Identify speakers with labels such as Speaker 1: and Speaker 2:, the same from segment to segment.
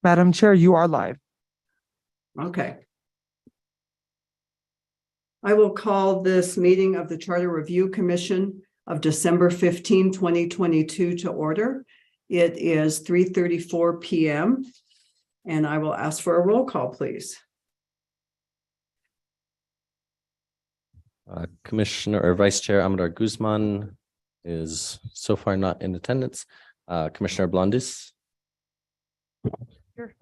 Speaker 1: Madam Chair, you are live.
Speaker 2: Okay. I will call this meeting of the Charter Review Commission of December 15, 2022 to order. It is 3:34 p.m. and I will ask for a roll call, please.
Speaker 3: Commissioner or Vice Chair Amador Guzman is so far not in attendance. Commissioner Blondis.
Speaker 1: Here.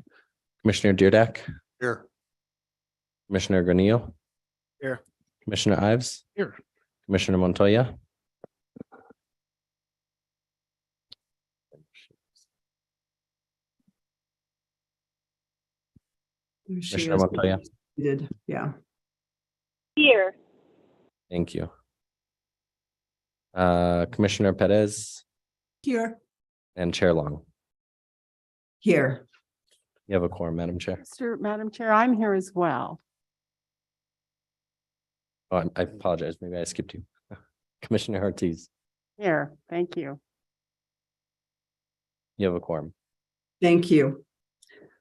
Speaker 3: Commissioner Deardack.
Speaker 4: Here.
Speaker 3: Commissioner Granillo.
Speaker 4: Here.
Speaker 3: Commissioner Ives.
Speaker 4: Here.
Speaker 3: Commissioner Montoya.
Speaker 2: She
Speaker 3: Commissioner
Speaker 2: is
Speaker 3: Montoya.
Speaker 2: muted. Yeah.
Speaker 5: Here.
Speaker 3: Thank you. Commissioner Perez
Speaker 2: Here.
Speaker 3: and Chair Long.
Speaker 2: Here.
Speaker 3: You have a quorum, Madam Chair.
Speaker 6: Madam Chair, I'm here as well.
Speaker 3: Oh, I apologize. Maybe I skipped you. Commissioner Ortiz,
Speaker 6: Here, thank you.
Speaker 3: you have a quorum.
Speaker 2: Thank you.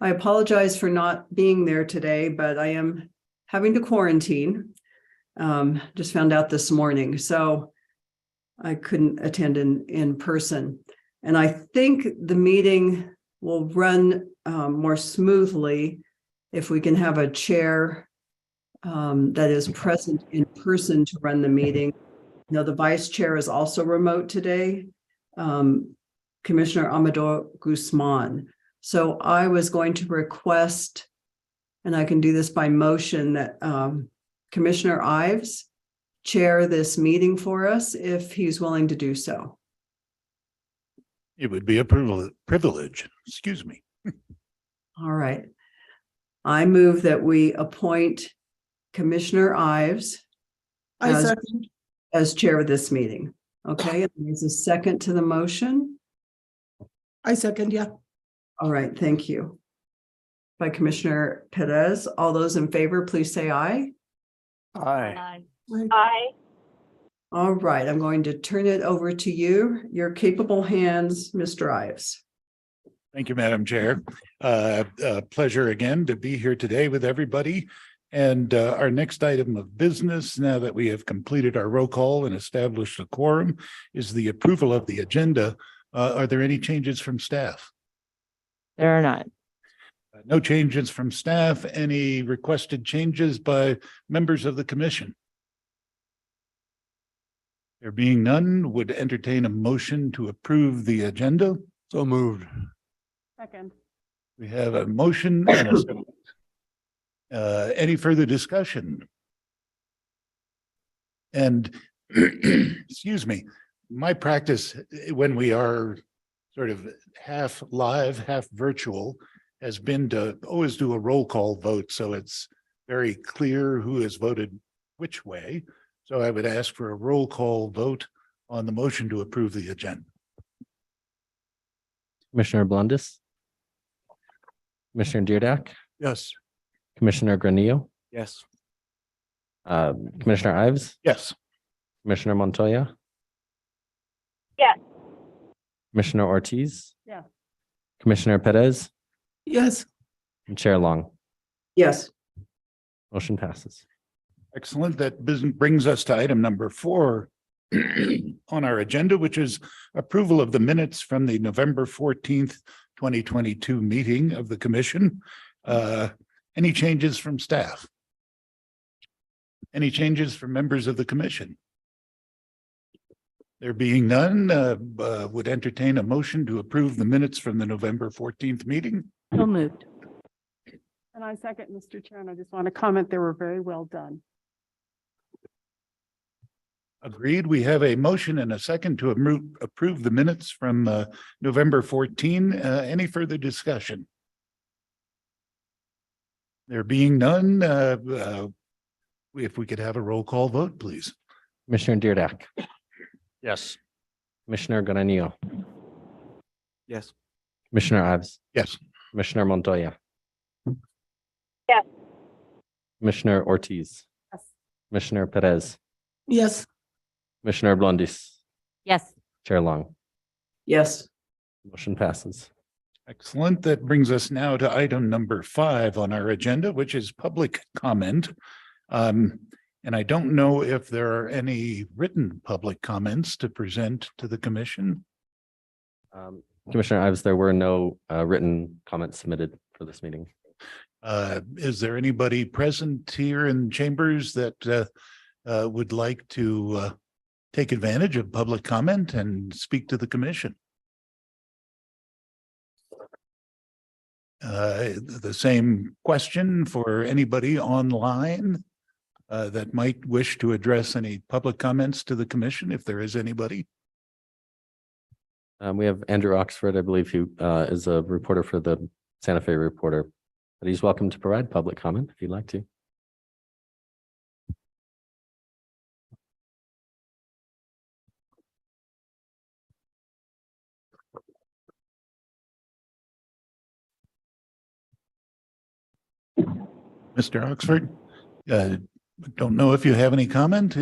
Speaker 2: I apologize for not being there today, but I am having to quarantine. Just found out this morning, so I couldn't attend in person. And I think the meeting will run more smoothly if we can have a chair that is present in person to run the meeting. You know, the vice chair is also remote today, Commissioner Amador Guzman. So I was going to request, and I can do this by motion, that Commissioner Ives chair this meeting for us if he's willing to do so.
Speaker 4: It would be a privilege, excuse me.
Speaker 2: All right. I move that we appoint Commissioner Ives as chair of this meeting. Okay, and there's a second to the motion.
Speaker 1: I second, yeah.
Speaker 2: All right, thank you. By Commissioner Perez. All those in favor, please say aye.
Speaker 4: Aye.
Speaker 5: Aye.
Speaker 2: All right, I'm going to turn it over to you. Your capable hands, Mr. Ives.
Speaker 4: Thank you, Madam Chair. Pleasure again to be here today with everybody. And our next item of business, now that we have completed our roll call and established a quorum, is the approval of the agenda. Are there any changes from staff?
Speaker 6: There are not.
Speaker 4: No changes from staff. Any requested changes by members of the commission? There being none, would entertain a motion to approve the agenda. So moved.
Speaker 6: Second.
Speaker 4: We have a motion and a second. Any further discussion? And excuse me, my practice when we are sort of half live, half virtual, has been to always do a roll call vote, so it's very clear who has voted which way. So I would ask for a roll call vote on the motion to approve the agenda.
Speaker 3: Commissioner Blondis. Commissioner Deardack.
Speaker 4: Yes.
Speaker 3: Commissioner Granillo.
Speaker 4: Yes.
Speaker 3: Commissioner Ives.
Speaker 4: Yes.
Speaker 3: Commissioner Montoya.
Speaker 5: Yes.
Speaker 3: Commissioner Ortiz.
Speaker 6: Yeah.
Speaker 3: Commissioner Perez
Speaker 1: Yes.
Speaker 3: and Chair Long.
Speaker 2: Yes.
Speaker 3: Motion passes.
Speaker 4: Excellent. That brings us to item number 4 on our agenda, which is approval of the minutes from the November 14th, 2022 meeting of the commission. Any changes from staff? Any changes from members of the commission? There being none, would entertain a motion to approve the minutes from the November 14th meeting.
Speaker 6: So moved. And I second, Mr. Chair, and I just want to comment, they were very well done.
Speaker 4: Agreed. We have a motion and a second to approve the minutes from November 14. Any further discussion? There being none, if we could have a roll call vote, please.
Speaker 3: Commissioner Deardack.
Speaker 4: Yes.
Speaker 3: Commissioner Granillo.
Speaker 4: Yes.
Speaker 3: Commissioner Ives.
Speaker 4: Yes.
Speaker 3: Commissioner Montoya.
Speaker 5: Yes.
Speaker 3: Commissioner Ortiz.
Speaker 6: Yes.
Speaker 3: Commissioner Perez.
Speaker 1: Yes.
Speaker 3: Commissioner Blondis.
Speaker 6: Yes.
Speaker 3: Chair Long.
Speaker 2: Yes.
Speaker 3: Motion passes.
Speaker 4: Excellent. That brings us now to item number 5 on our agenda, which is public comment. And I don't know if there are any written public comments to present to the commission.
Speaker 3: Commissioner Ives, there were no written comments submitted for this meeting.
Speaker 4: Is there anybody present here in chambers that would like to take advantage of public comment and speak to the commission? The same question for anybody online that might wish to address any public comments to the commission, if there is anybody.
Speaker 3: We have Andrew Oxford, I believe, who is a reporter for the Santa Fe Reporter, but he's welcome to provide public comment if you'd like to.
Speaker 4: Mr. Oxford, don't know if you have any comment.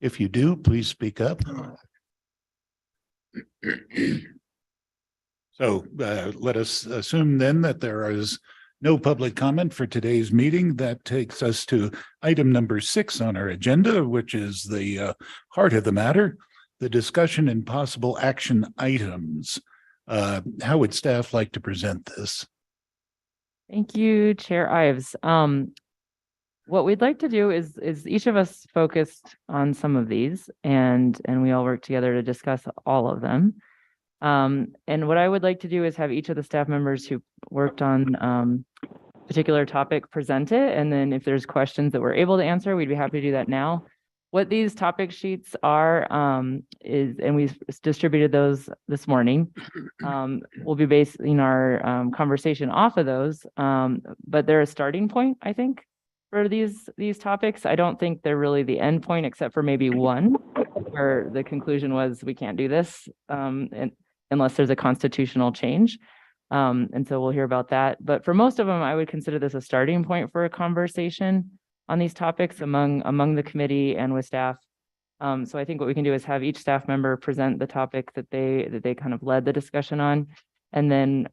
Speaker 4: If you do, please speak up. So let us assume then that there is no public comment for today's meeting. That takes us to item number 6 on our agenda, which is the heart of the matter, the discussion and possible action items. How would staff like to present this?
Speaker 7: Thank you, Chair Ives. What we'd like to do is each of us focused on some of these and we all work together to discuss all of them. And what I would like to do is have each of the staff members who worked on particular topic present it. And then if there's questions that we're able to answer, we'd be happy to do that now. What these topic sheets are is, and we've distributed those this morning, we'll be basing our conversation off of those, but they're a starting point, I think, for these topics. I don't think they're really the end point, except for maybe one, where the conclusion was we can't do this unless there's a constitutional change. And so we'll hear about that. But for most of them, I would consider this a starting point for a conversation on these topics among the committee and with staff. So I think what we can do is have each staff member present the topic that they kind of led the discussion on. And then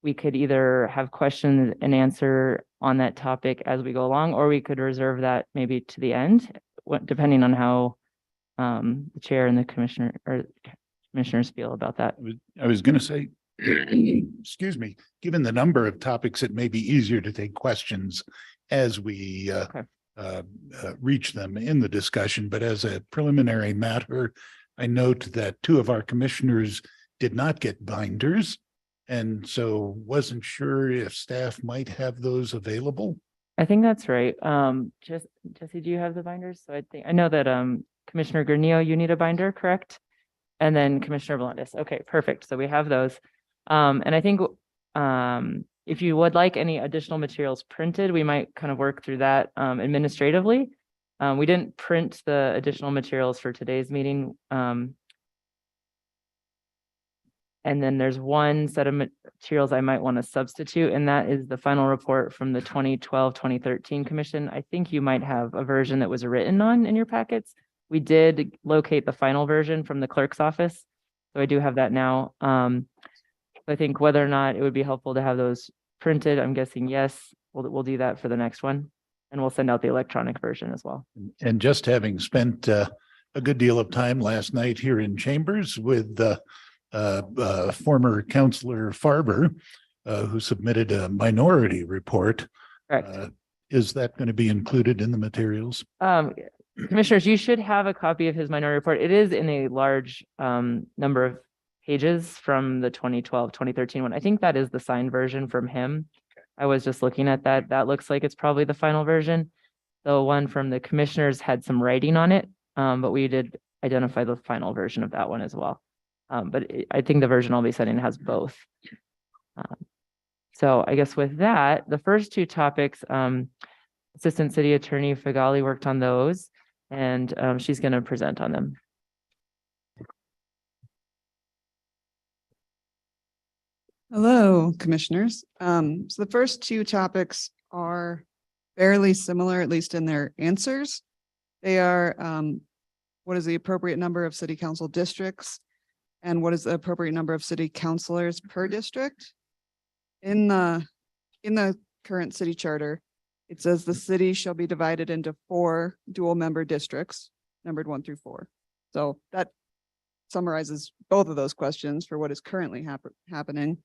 Speaker 7: we could either have question and answer on that topic as we go along, or we could reserve that maybe to the end, depending on how the chair and the commissioners feel about that.
Speaker 4: I was going to say, excuse me, given the number of topics, it may be easier to take questions as we reach them in the discussion. But as a preliminary matter, I note that 2 of our commissioners did not get binders. And so wasn't sure if staff might have those available.
Speaker 7: I think that's right. Jesse, do you have the binders? So I know that Commissioner Gurneo, you need a binder, correct? And then Commissioner Melendez. Okay, perfect. So we have those. And I think if you would like any additional materials printed, we might kind of work through that administratively. We didn't print the additional materials for today's meeting. And then there's one set of materials I might want to substitute, and that is the final report from the 2012-2013 commission. I think you might have a version that was written on in your packets. We did locate the final version from the clerk's office, so I do have that now. I think whether or not it would be helpful to have those printed, I'm guessing yes. We'll do that for the next one, and we'll send out the electronic version as well.
Speaker 4: And just having spent a good deal of time last night here in chambers with former Councillor Farber, who submitted a minority report.
Speaker 7: Correct.
Speaker 4: Is that going to be included in the materials?
Speaker 7: Commissioners, you should have a copy of his minority report. It is in a large number of pages from the 2012-2013 one. I think that is the signed version from him. I was just looking at that. That looks like it's probably the final version. The one from the commissioners had some writing on it, but we did identify the final version of that one as well. But I think the version I'll be sending has both. So I guess with that, the first 2 topics, Assistant City Attorney Fagali worked on those, and she's going to present on them.
Speaker 8: Hello, commissioners. So the first 2 topics are fairly similar, at least in their answers. They are what is the appropriate number of city council districts and what is the appropriate number of city councilors per district. In the current city charter, it says the city shall be divided into 4 dual member districts, numbered 1 through 4. So that summarizes both of those questions for what is currently happening.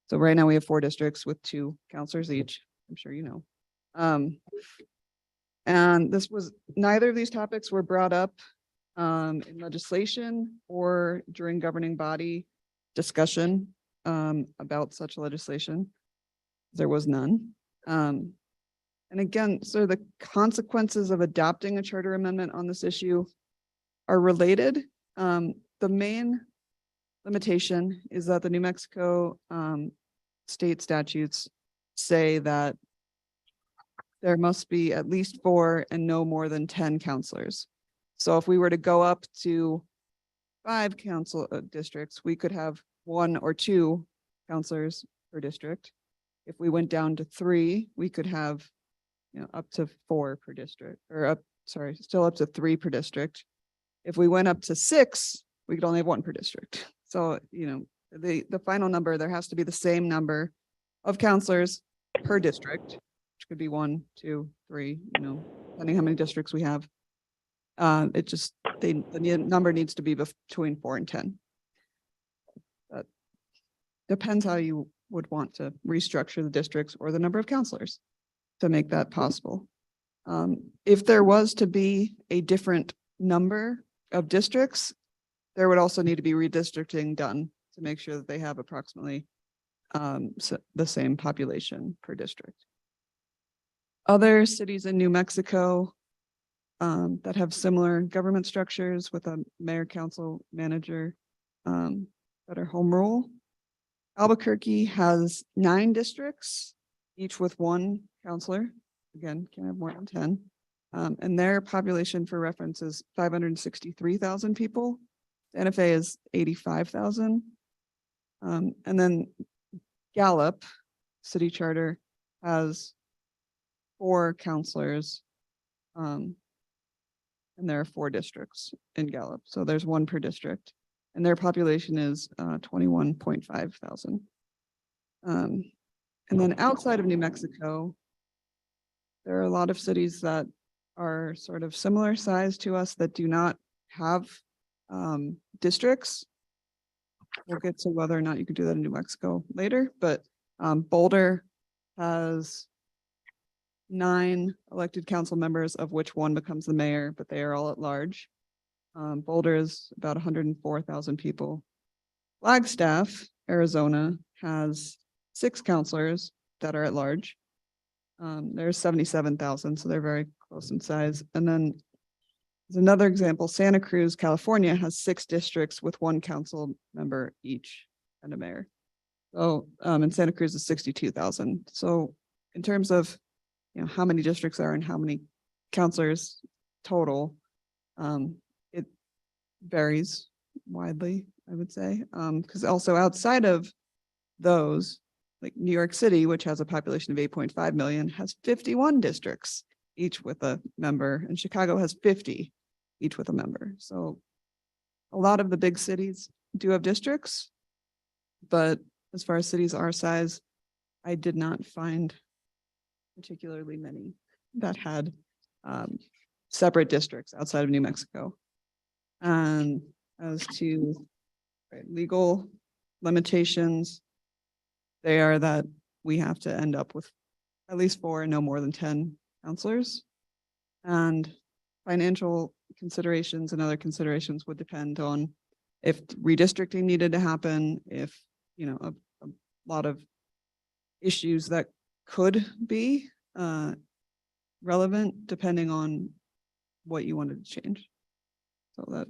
Speaker 8: So right now we have 4 districts with 2 counselors each. I'm sure you know. And neither of these topics were brought up in legislation or during governing body discussion about such legislation. There was none. And again, so the consequences of adopting a charter amendment on this issue are related. The main limitation is that the New Mexico state statutes say that there must be at least 4 and no more than 10 counselors. So if we were to go up to 5 council districts, we could have 1 or 2 counselors per district. If we went down to 3, we could have, up to 4 per district, or still up to 3 per district. If we went up to 6, we could only have 1 per district. So, the final number, there has to be the same number of counselors per district, which could be 1, 2, 3, depending how many districts we have. The number needs to be between 4 and 10. That depends how you would want to restructure the districts or the number of counselors to make that possible. If there was to be a different number of districts, there would also need to be redistricting done to make sure that they have approximately the same population per district. Other cities in New Mexico that have similar government structures with a mayor, council, manager that are home rule. Albuquerque has 9 districts, each with 1 counselor. Again, can't have more than 10. And their population for reference is 563,000 people. Santa Fe is 85,000. And then Gallup city charter has 4 counselors. And there are 4 districts in Gallup. So there's 1 per district. And their population is 21.5 thousand. And then outside of New Mexico, there are a lot of cities that are sort of similar size to us that do not have districts. We'll get to whether or not you could do that in New Mexico later, but Boulder has 9 elected council members, of which 1 becomes the mayor, but they are all at large. Boulder is about 104,000 people. Flagstaff, Arizona, has 6 counselors that are at large. There's 77,000, so they're very close in size. And then there's another example, Santa Cruz, California has 6 districts with 1 council member each and a mayor. So, and Santa Cruz is 62,000. So in terms of, how many districts are and how many counselors total, it varies widely, I would say. Because also outside of those, like New York City, which has a population of 8.5 million, has 51 districts, each with a member, and Chicago has 50, each with a member. So a lot of the big cities do have districts, but as far as cities our size, I did not find particularly many that had separate districts outside of New Mexico. And as to legal limitations, they are that we have to end up with at least 4 and no more than 10 counselors. And financial considerations and other considerations would depend on if redistricting needed to happen, if, a lot of issues that could be relevant depending on what you wanted to change. So that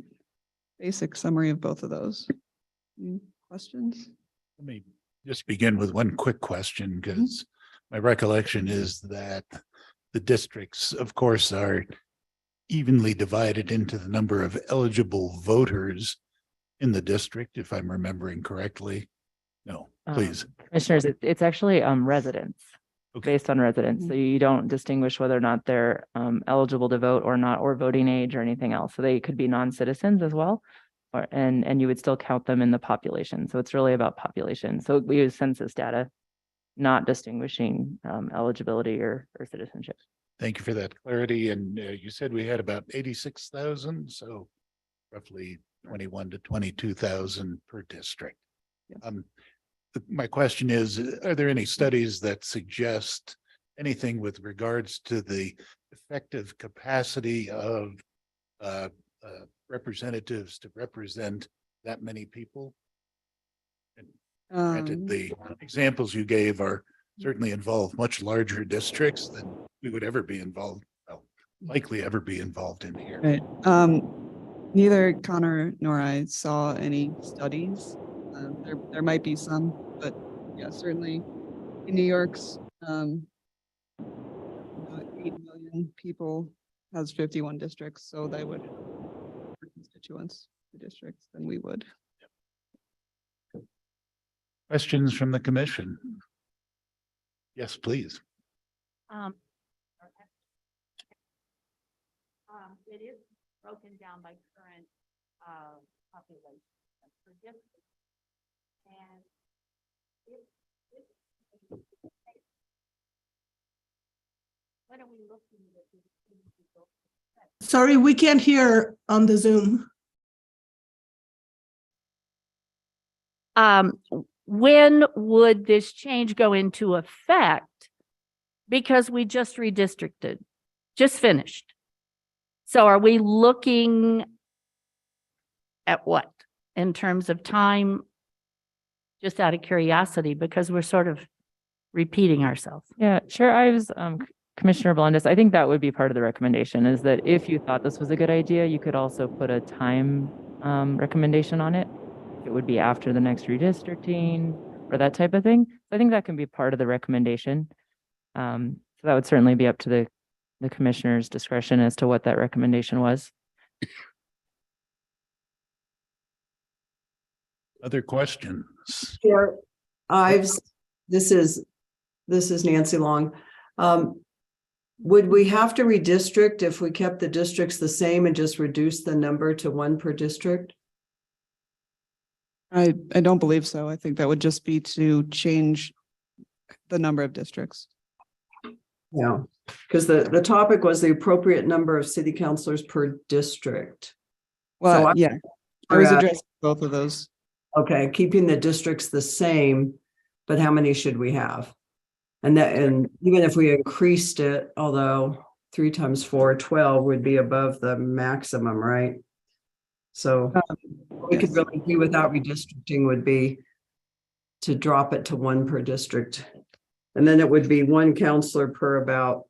Speaker 8: basic summary of both of those. Any questions?
Speaker 4: Let me just begin with one quick question, because my recollection is that the districts, of course, are evenly divided into the number of eligible voters in the district, if I'm remembering correctly. No, please.
Speaker 7: Commissioners, it's actually residents.
Speaker 4: Okay.
Speaker 7: Based on residents. So you don't distinguish whether or not they're eligible to vote or not, or voting age or anything else. So they could be non-citizens as well. and you would still count them in the population. So it's really about population. So we use census data, not distinguishing eligibility or citizenship.
Speaker 4: Thank you for that clarity. And you said we had about 86,000, so roughly 21 to 22,000 per district.
Speaker 8: Yes.
Speaker 4: My question is, are there any studies that suggest anything with regards to the effective capacity of representatives to represent that many people? Granted, the examples you gave are certainly involve much larger districts than we would ever be involved, well, likely ever be involved in here.
Speaker 8: Right. Neither Connor nor I saw any studies. There might be some, but yeah, certainly in New York's 8 million people has 51 districts, so they would have more constituents, the districts than we would.
Speaker 4: Questions from the commission? Yes, please.
Speaker 9: It is broken down by current population per district. And what are we looking at?
Speaker 1: Sorry, we can't hear on the Zoom.
Speaker 9: When would this change go into effect? Because we just redistricted, just finished. So are we looking at what in terms of time? Just out of curiosity, because we're sort of repeating ourselves.
Speaker 7: Yeah, Chair Ives, Commissioner Blundes, I think that would be part of the recommendation, is that if you thought this was a good idea, you could also put a time recommendation on it. It would be after the next redistricting or that type of thing. I think that can be part of the recommendation. So that would certainly be up to the commissioner's discretion as to what that recommendation was.
Speaker 4: Other questions?
Speaker 2: Chair Ives, this is Nancy Long. Would we have to redistrict if we kept the districts the same and just reduce the number to 1 per district?
Speaker 8: I don't believe so. I think that would just be to change the number of districts.
Speaker 2: Yeah, because the topic was the appropriate number of city councilors per district.
Speaker 8: Well,
Speaker 2: I-
Speaker 8: yeah, I was
Speaker 2: Yeah.
Speaker 8: addressing both of those.
Speaker 2: Okay, keeping the districts the same, but how many should we have? And even if we increased it, although 3 times 4, 12 would be above the maximum, right? So what we could
Speaker 8: Yes.
Speaker 2: really do without redistricting would be to drop it to 1 per district. And then it would be 1 counselor per about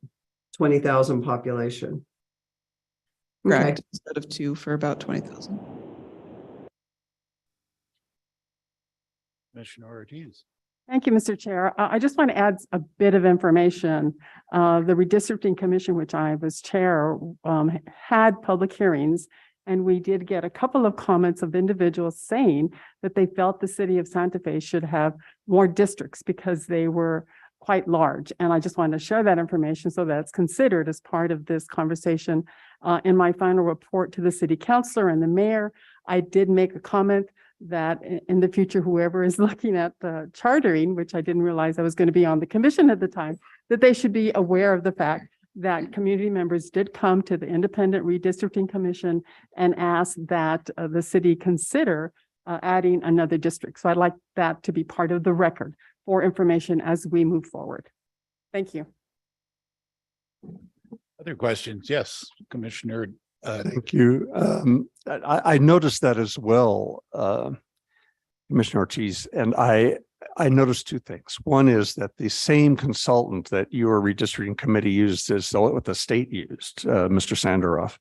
Speaker 2: 20,000 population. Okay.
Speaker 8: Correct, instead of 2 for about 20,000.
Speaker 4: Commissioner Ortiz.
Speaker 6: Thank you, Mr. Chair. I just want to add a bit of information. The Redistricting Commission, which I was chair, had public hearings, and we did get a couple of comments of individuals saying that they felt the city of Santa Fe should have more districts because they were quite large. And I just wanted to share that information so that it's considered as part of this conversation. In my final report to the city councilor and the mayor, I did make a comment that in the future, whoever is looking at the chartering, which I didn't realize I was going to be on the commission at the time, that they should be aware of the fact that community members did come to the Independent Redistricting Commission and ask that the city consider adding another district. So I'd like that to be part of the record for information as we move forward. Thank you.
Speaker 4: Other questions? Yes, Commissioner.
Speaker 10: Thank you. I noticed that as well, Commissioner Ortiz, and I noticed 2 things. One is that the same consultant that your redistricting committee used is what the state used, Mr. Sandaroff.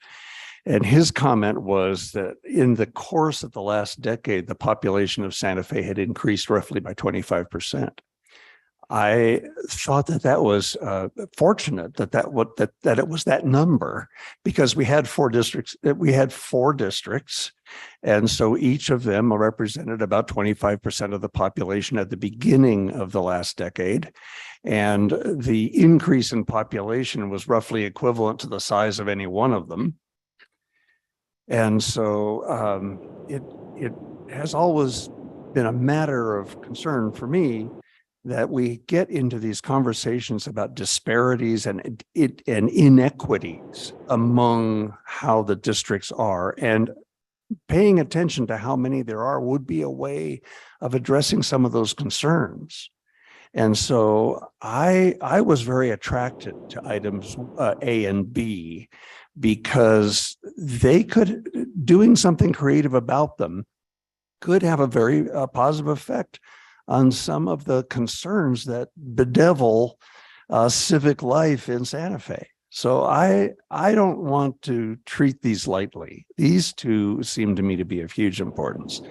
Speaker 10: And his comment was that in the course of the last decade, the population of Santa Fe had increased roughly by 25%. I thought that was fortunate that it was that number, because we had 4 districts. And so each of them represented about 25% of the population at the beginning of the last decade. And the increase in population was roughly equivalent to the size of any one of them. And so it has always been a matter of concern for me that we get into these conversations about disparities and inequities among how the districts are, and paying attention to how many there are would be a way of addressing some of those concerns. And so I was very attracted to items A and B because they could, doing something creative about them could have a very positive effect on some of the concerns that bedevil civic life in Santa Fe. So I don't want to treat these lightly. These two seem to me to be of huge importance.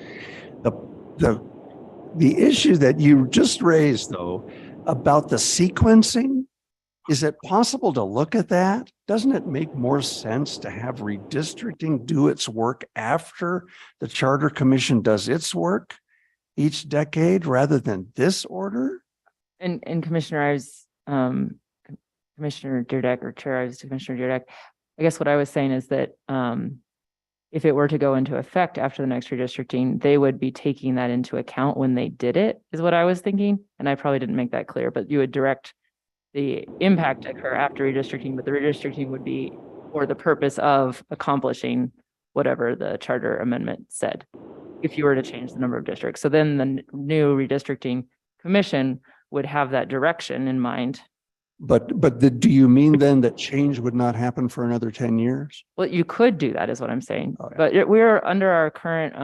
Speaker 10: The issue that you just raised, though, about the sequencing, is it possible to look at that? Doesn't it make more sense to have redistricting do its work after the Charter Commission does its work each decade rather than this order?
Speaker 7: And Commissioner Ives, Commissioner Dyrdak, or Chair Ives to Commissioner Dyrdak, I guess what I was saying is that if it were to go into effect after the next redistricting, they would be taking that into account when they did it, is what I was thinking. And I probably didn't make that clear, but you would direct the impact to occur after redistricting, but the redistricting would be for the purpose of accomplishing whatever the charter amendment said, if you were to change the number of districts. So then the new redistricting commission would have that direction in mind.
Speaker 10: But do you mean then that change would not happen for another 10 years?
Speaker 7: Well, you could do that is what I'm saying,
Speaker 10: Oh, yeah.
Speaker 7: but we're under our current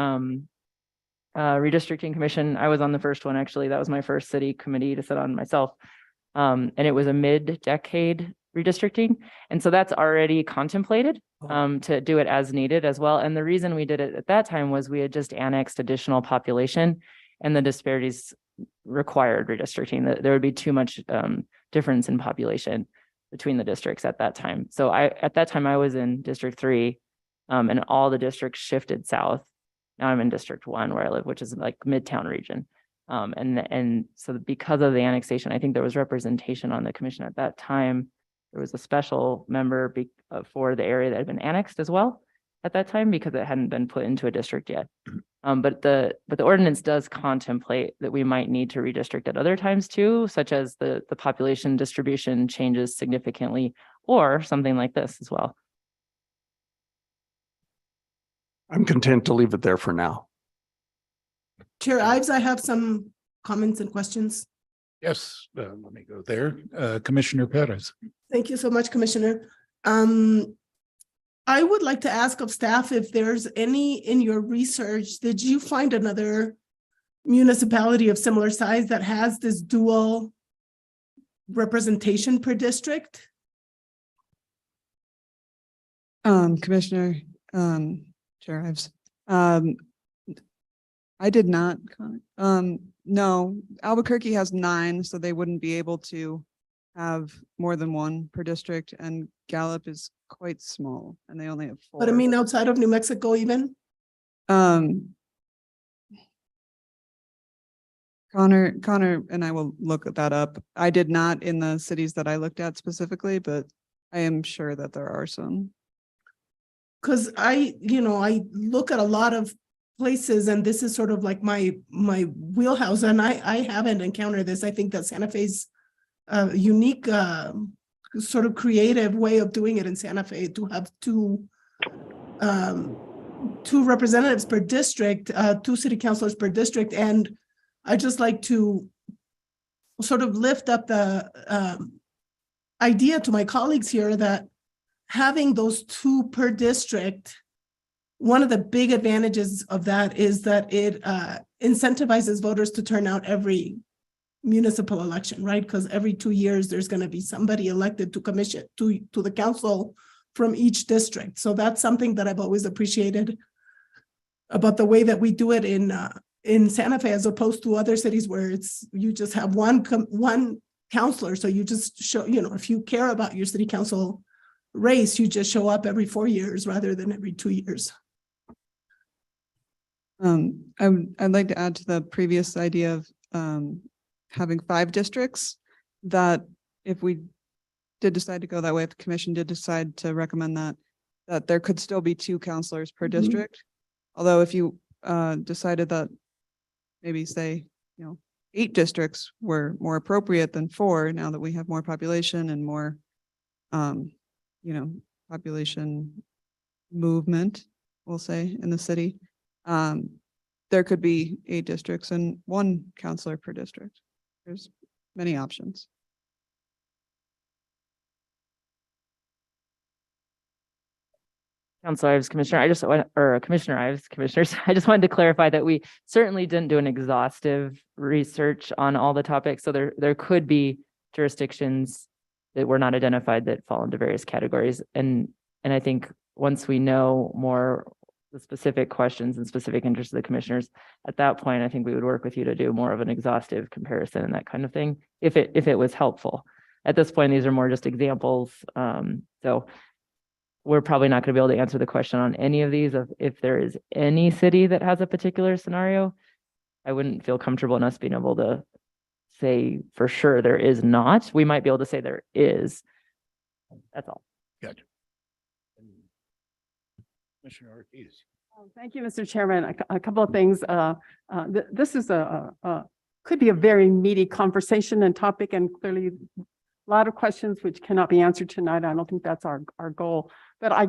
Speaker 7: redistricting commission. I was on the first one, actually. That was my first city committee to sit on myself. And it was a mid-decade redistricting. And so that's already contemplated to do it as needed as well. And the reason we did it at that time was we had just annexed additional population and the disparities required redistricting. There would be too much difference in population between the districts at that time. So at that time I was in District 3 and all the districts shifted south. Now I'm in District 1 where I live, which is like Midtown region. And so because of the annexation, I think there was representation on the commission at that time. There was a special member for the area that had been annexed as well at that time because it hadn't been put into a district yet. But the ordinance does contemplate that we might need to redistrict at other times too, such as the population distribution changes significantly or something like this as well.
Speaker 10: I'm content to leave it there for now.
Speaker 1: Chair Ives, I have some comments and questions.
Speaker 4: Yes, let me go there. Commissioner Perez.
Speaker 1: Thank you so much, Commissioner. I would like to ask of staff if there's any in your research, did you find another municipality of similar size that has this dual representation per district?
Speaker 8: Commissioner, Chair Ives, I did not. No, Albuquerque has 9, so they wouldn't be able to have more than one per district, and Gallup is quite small and they only have 4.
Speaker 1: But I mean, outside of New Mexico even?
Speaker 8: Connor and I will look that up. I did not in the cities that I looked at specifically, but I am sure that there are some.
Speaker 1: Because I look at a lot of places and this is sort of like my wheelhouse and I haven't encountered this. I think that Santa Fe's unique sort of creative way of doing it in Santa Fe to have two representatives per district, 2 city councilors per district. And I just like to sort of lift up the idea to my colleagues here that having those 2 per district, one of the big advantages of that is that it incentivizes voters to turn out every municipal election, right? Because every 2 years, there's going to be somebody elected to commission to the council from each district. So that's something that I've always appreciated about the way that we do it in Santa Fe, as opposed to other cities where you just have one counselor. So you just show, if you care about your city council race, you just show up every 4 years rather than every 2 years.
Speaker 8: I'd like to add to the previous idea of having 5 districts, that if we did decide to go that way, if the commission did decide to recommend that, that there could still be 2 counselors per
Speaker 1: Mhm.
Speaker 8: district. Although if you decided that maybe say, 8 districts were more appropriate than 4, now that we have more population and more, population movement, we'll say, in the city, there could be 8 districts and 1 counselor per district. There's many options.
Speaker 7: Counselor Ives, Commissioner, I just want, or Commissioner Ives, Commissioners, I just wanted to clarify that we certainly didn't do an exhaustive research on all the topics. So there could be jurisdictions that were not identified that fall into various categories. And I think once we know more the specific questions and specific interests of the commissioners, at that point, I think we would work with you to do more of an exhaustive comparison and that kind of thing, if it was helpful. At this point, these are more just examples. So we're probably not going to be able to answer the question on any of these. If there is any city that has a particular scenario, I wouldn't feel comfortable in us being able to say for sure there is not. We might be able to say there is. That's all.
Speaker 4: Gotcha. Commissioner Ortiz.
Speaker 6: Thank you, Mr. Chairman. A couple of things. This is could be a very meaty conversation and topic, and clearly a lot of questions which cannot be answered tonight. I don't think that's our goal, but I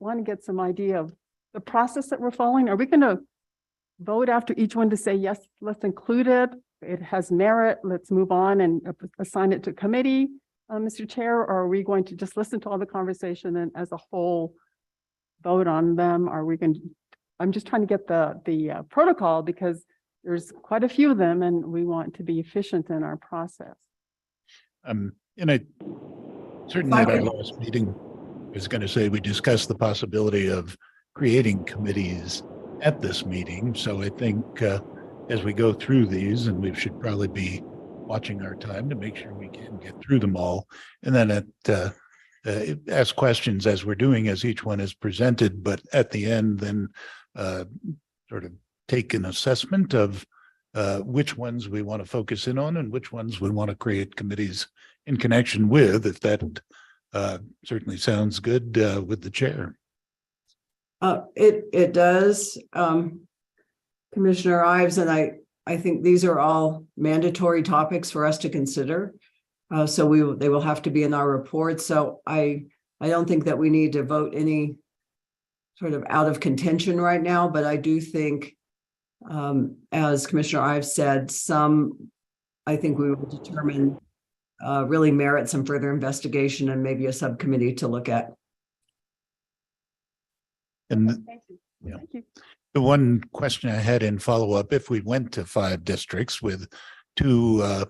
Speaker 6: want to get some idea of the process that we're following. Are we going to vote after each one to say, yes, let's include it? It has merit. Let's move on and assign it to committee, Mr. Chair, or are we going to just listen to all the conversation and as a whole vote on them? Are we going to, I'm just trying to get the protocol because there's quite a few of them and we want to be efficient in our process.
Speaker 4: And I certainly at our last meeting, I was going to say we discussed the possibility of creating committees at this meeting. So I think as we go through these, and we should probably be watching our time to make sure we can get through them all. And then ask questions as we're doing, as each one is presented, but at the end, then sort of take an assessment of which ones we want to focus in on and which ones we want to create committees in connection with, if that certainly sounds good with the chair.
Speaker 2: It does, Commissioner Ives, and I think these are all mandatory topics for us to consider. So they will have to be in our report. So I don't think that we need to vote any sort of out of contention right now, but I do think, as Commissioner Ives said, I think we will determine really merit some further investigation and maybe a subcommittee to look at.
Speaker 4: And
Speaker 6: Thank you.
Speaker 4: Yeah.
Speaker 6: Thank you.
Speaker 4: the one question I had in follow-up, if we went to 5 districts with 2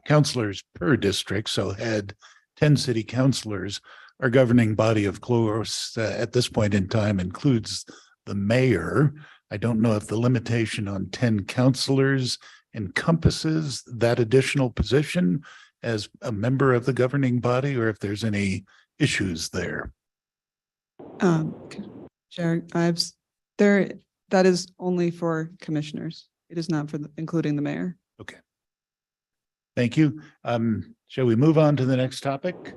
Speaker 4: counselors per district, so had 10 city councilors, our governing body, of course, at this point in time includes the mayor. I don't know if the limitation on 10 counselors encompasses that additional position as a member of the governing body, or if there's any issues there.
Speaker 8: Chair Ives, that is only for commissioners. It is not for including the mayor.
Speaker 4: Okay. Thank you. Shall we move on to the next topic?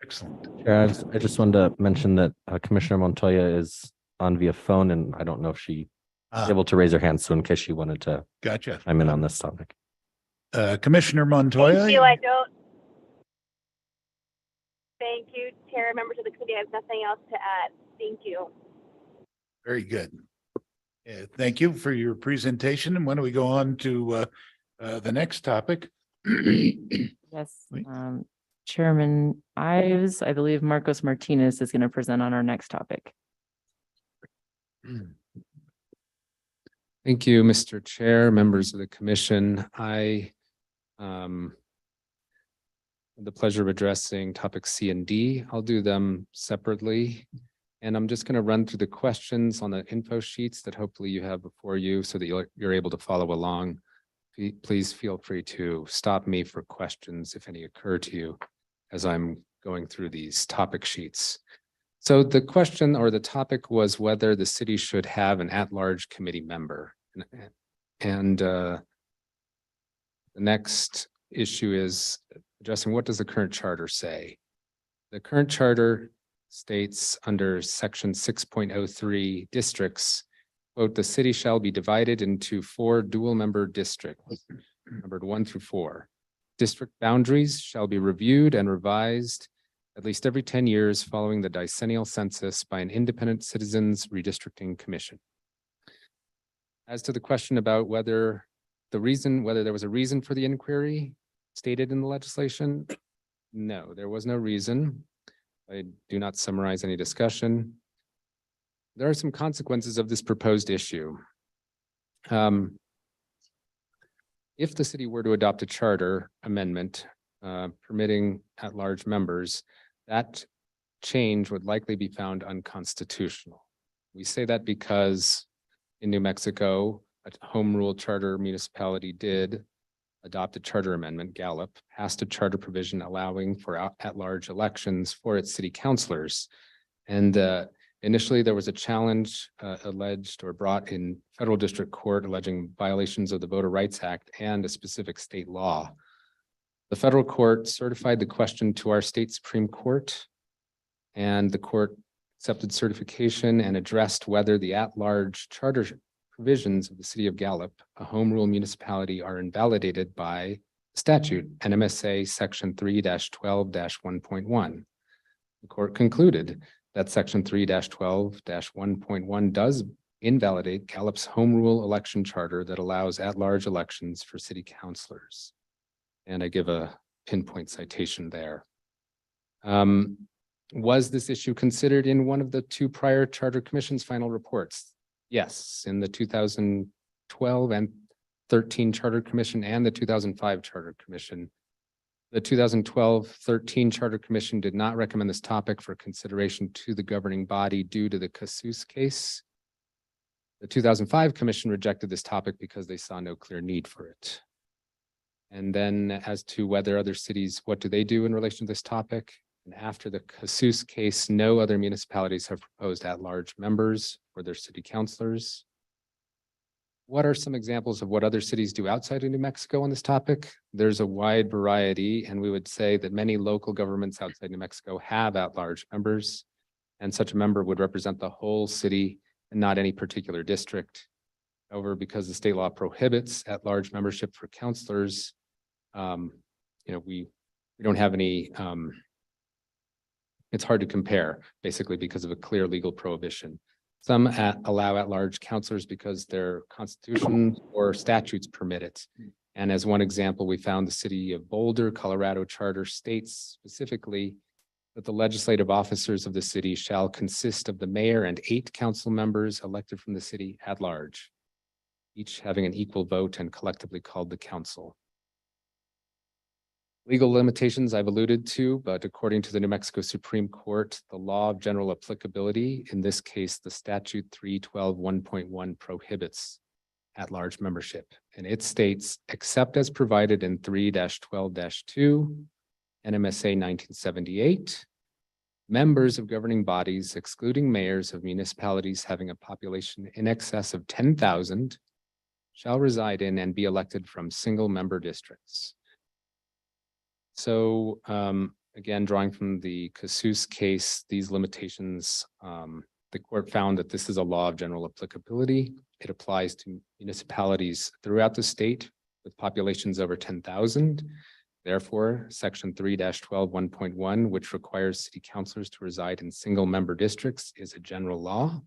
Speaker 4: Excellent.
Speaker 3: Chair, I just wanted to mention that Commissioner Montoya is on via phone, and I don't know if she is able to raise her hand. So in case she wanted to
Speaker 4: Gotcha.
Speaker 3: chime in on this topic.
Speaker 4: Commissioner Montoya.
Speaker 5: Thank you. I don't. Thank you, Chair, members of the committee. I have nothing else to add. Thank you.
Speaker 4: Very good. Thank you for your presentation. And why don't we go on to the next topic?
Speaker 7: Yes, Chairman Ives, I believe Marcos Martinez is going to present on our next topic.
Speaker 11: Thank you, Mr. Chair, members of the commission. I had the pleasure of addressing topics C and D. I'll do them separately. And I'm just going to run through the questions on the info sheets that hopefully you have before you so that you're able to follow along. Please feel free to stop me for questions if any occur to you as I'm going through these topic sheets. So the question or the topic was whether the city should have an at-large committee member. And the next issue is addressing what does the current charter say? The current charter states under section 6.03 districts, quote, "The city shall be divided into 4 dual member districts, numbered 1 through 4. District boundaries shall be reviewed and revised at least every 10 years following the decennial census by an independent citizens redistricting commission." As to the question about whether there was a reason for the inquiry stated in the legislation, no, there was no reason. I do not summarize any discussion. There are some consequences of this proposed issue. If the city were to adopt a charter amendment permitting at-large members, that change would likely be found unconstitutional. We say that because in New Mexico, a home rule charter municipality did adopt a charter amendment, Gallup, passed a charter provision allowing for at-large elections for its city councilors. And initially, there was a challenge alleged or brought in federal district court alleging violations of the Voter Rights Act and a specific state law. The federal court certified the question to our state Supreme Court, and the court accepted certification and addressed whether the at-large charter provisions of the city of Gallup, a home rule municipality, are invalidated by statute NMSA section 3-12-1.1. The court concluded that section 3-12-1.1 does invalidate Gallup's home rule election charter that allows at-large elections for city councilors. And I give a pinpoint citation there. Was this issue considered in one of the 2 prior charter commission's final reports? Yes, in the 2012 and 13 Charter Commission and the 2005 Charter Commission. The 2012-13 Charter Commission did not recommend this topic for consideration to the governing body due to the Casus case. The 2005 Commission rejected this topic because they saw no clear need for it. And then as to whether other cities, what do they do in relation to this topic? And after the Casus case, no other municipalities have proposed at-large members for their city councilors. What are some examples of what other cities do outside of New Mexico on this topic? There's a wide variety, and we would say that many local governments outside New Mexico have at-large members, and such a member would represent the whole city and not any particular district. However, because the state law prohibits at-large membership for councilors, we don't have any. It's hard to compare, basically, because of a clear legal prohibition. Some allow at-large councilors because their constitution or statutes permit it. And as one example, we found the city of Boulder, Colorado charter states specifically that the legislative officers of the city shall consist of the mayor and 8 council members elected from the city at large, each having an equal vote and collectively called the council. Legal limitations I've alluded to, but according to the New Mexico Supreme Court, the law of general applicability, in this case, the statute 312-1.1 prohibits at-large membership. And it states, except as provided in 3-12-2, NMSA 1978, members of governing bodies, excluding mayors of municipalities having a population in excess of 10,000, shall reside in and be elected from single-member districts. So again, drawing from the Casus case, these limitations, the court found that this is a law of general applicability. It applies to municipalities throughout the state with populations over 10,000. Therefore, section 3-12-1.1, which requires city councilors to reside in single-member districts, is a general law.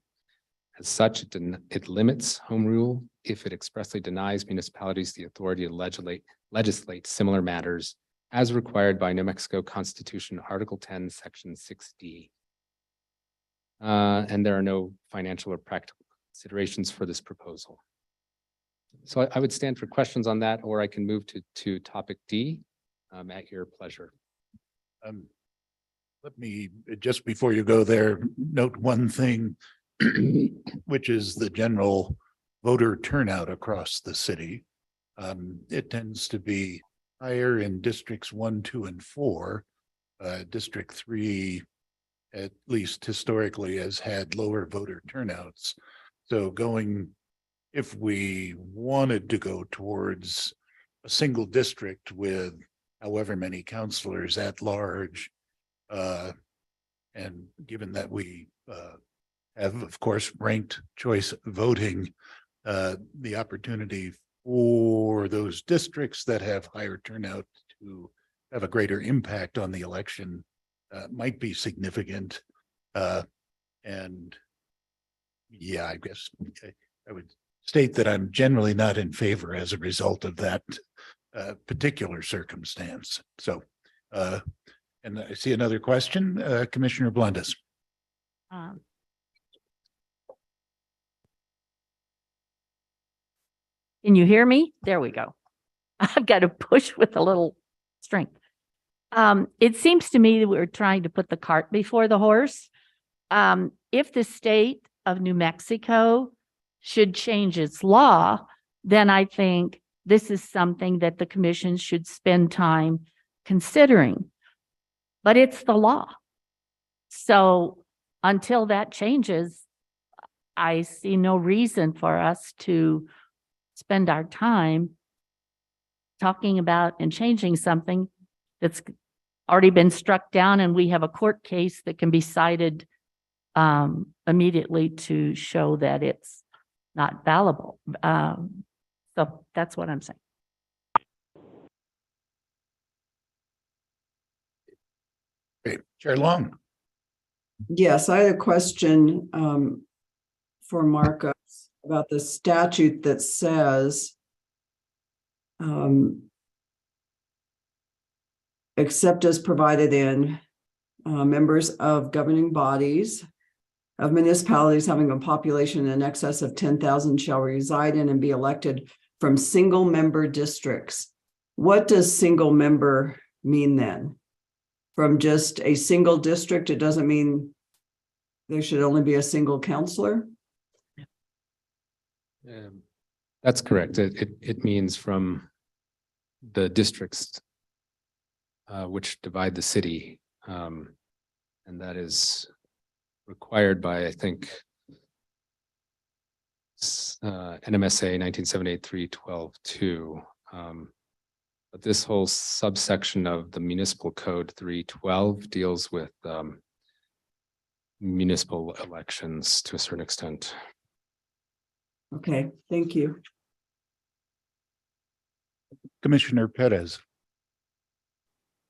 Speaker 11: As such, it limits home rule if it expressly denies municipalities the authority to legislate similar matters as required by New Mexico Constitution, Article 10, Section 6D. And there are no financial or practical considerations for this proposal. So I would stand for questions on that, or I can move to topic D at your pleasure.
Speaker 4: Let me, just before you go there, note one thing, which is the general voter turnout across the city. It tends to be higher in districts 1, 2, and 4. District 3, at least historically, has had lower voter turnouts. So if we wanted to go towards a single district with however many councilors at large, And given that we have, of course, ranked choice voting, the opportunity for those districts that have higher turnout to have a greater impact on the election might be significant. And yeah, I guess I would state that I'm generally not in favor as a result of that particular circumstance. So, and I see another question, Commissioner Blundes.
Speaker 9: Um, Can you hear me? There we go. I've got to push with a little strength. It seems to me that we're trying to put the cart before the horse. If the state of New Mexico should change its law, then I think this is something that the commission should spend time considering. But it's the law. So until that changes, I see no reason for us to spend our time talking about and changing something that's already been struck down, and we have a court case that can be cited immediately to show that it's not valable. So that's what I'm saying.
Speaker 4: Great. Chair Long.
Speaker 2: Yes, I had a question for Marcus about the statute that says except as provided in members of governing bodies of municipalities having a population in excess of 10,000 shall reside in and be elected from single member districts. What does single member mean then? From just a single district, it doesn't mean there should only be a single counselor?
Speaker 11: That's correct. It means from the districts which divide the city. And that is required by, I think, NMSA 1978-312-2. But this whole subsection of the municipal code 312 deals with municipal elections to a certain extent.
Speaker 2: Okay, thank you.
Speaker 4: Commissioner Perez.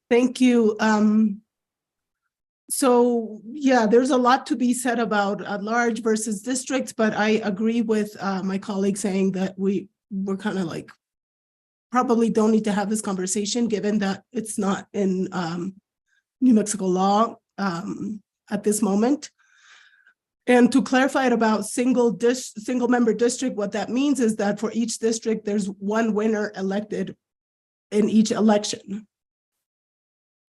Speaker 1: Thank you. So yeah, there's a lot to be said about large versus districts, but I agree with my colleague saying that we're kind of like probably don't need to have this conversation given that it's not in New Mexico law at this moment. And to clarify it about single member district, what that means is that for each district, there's one winner elected in each election.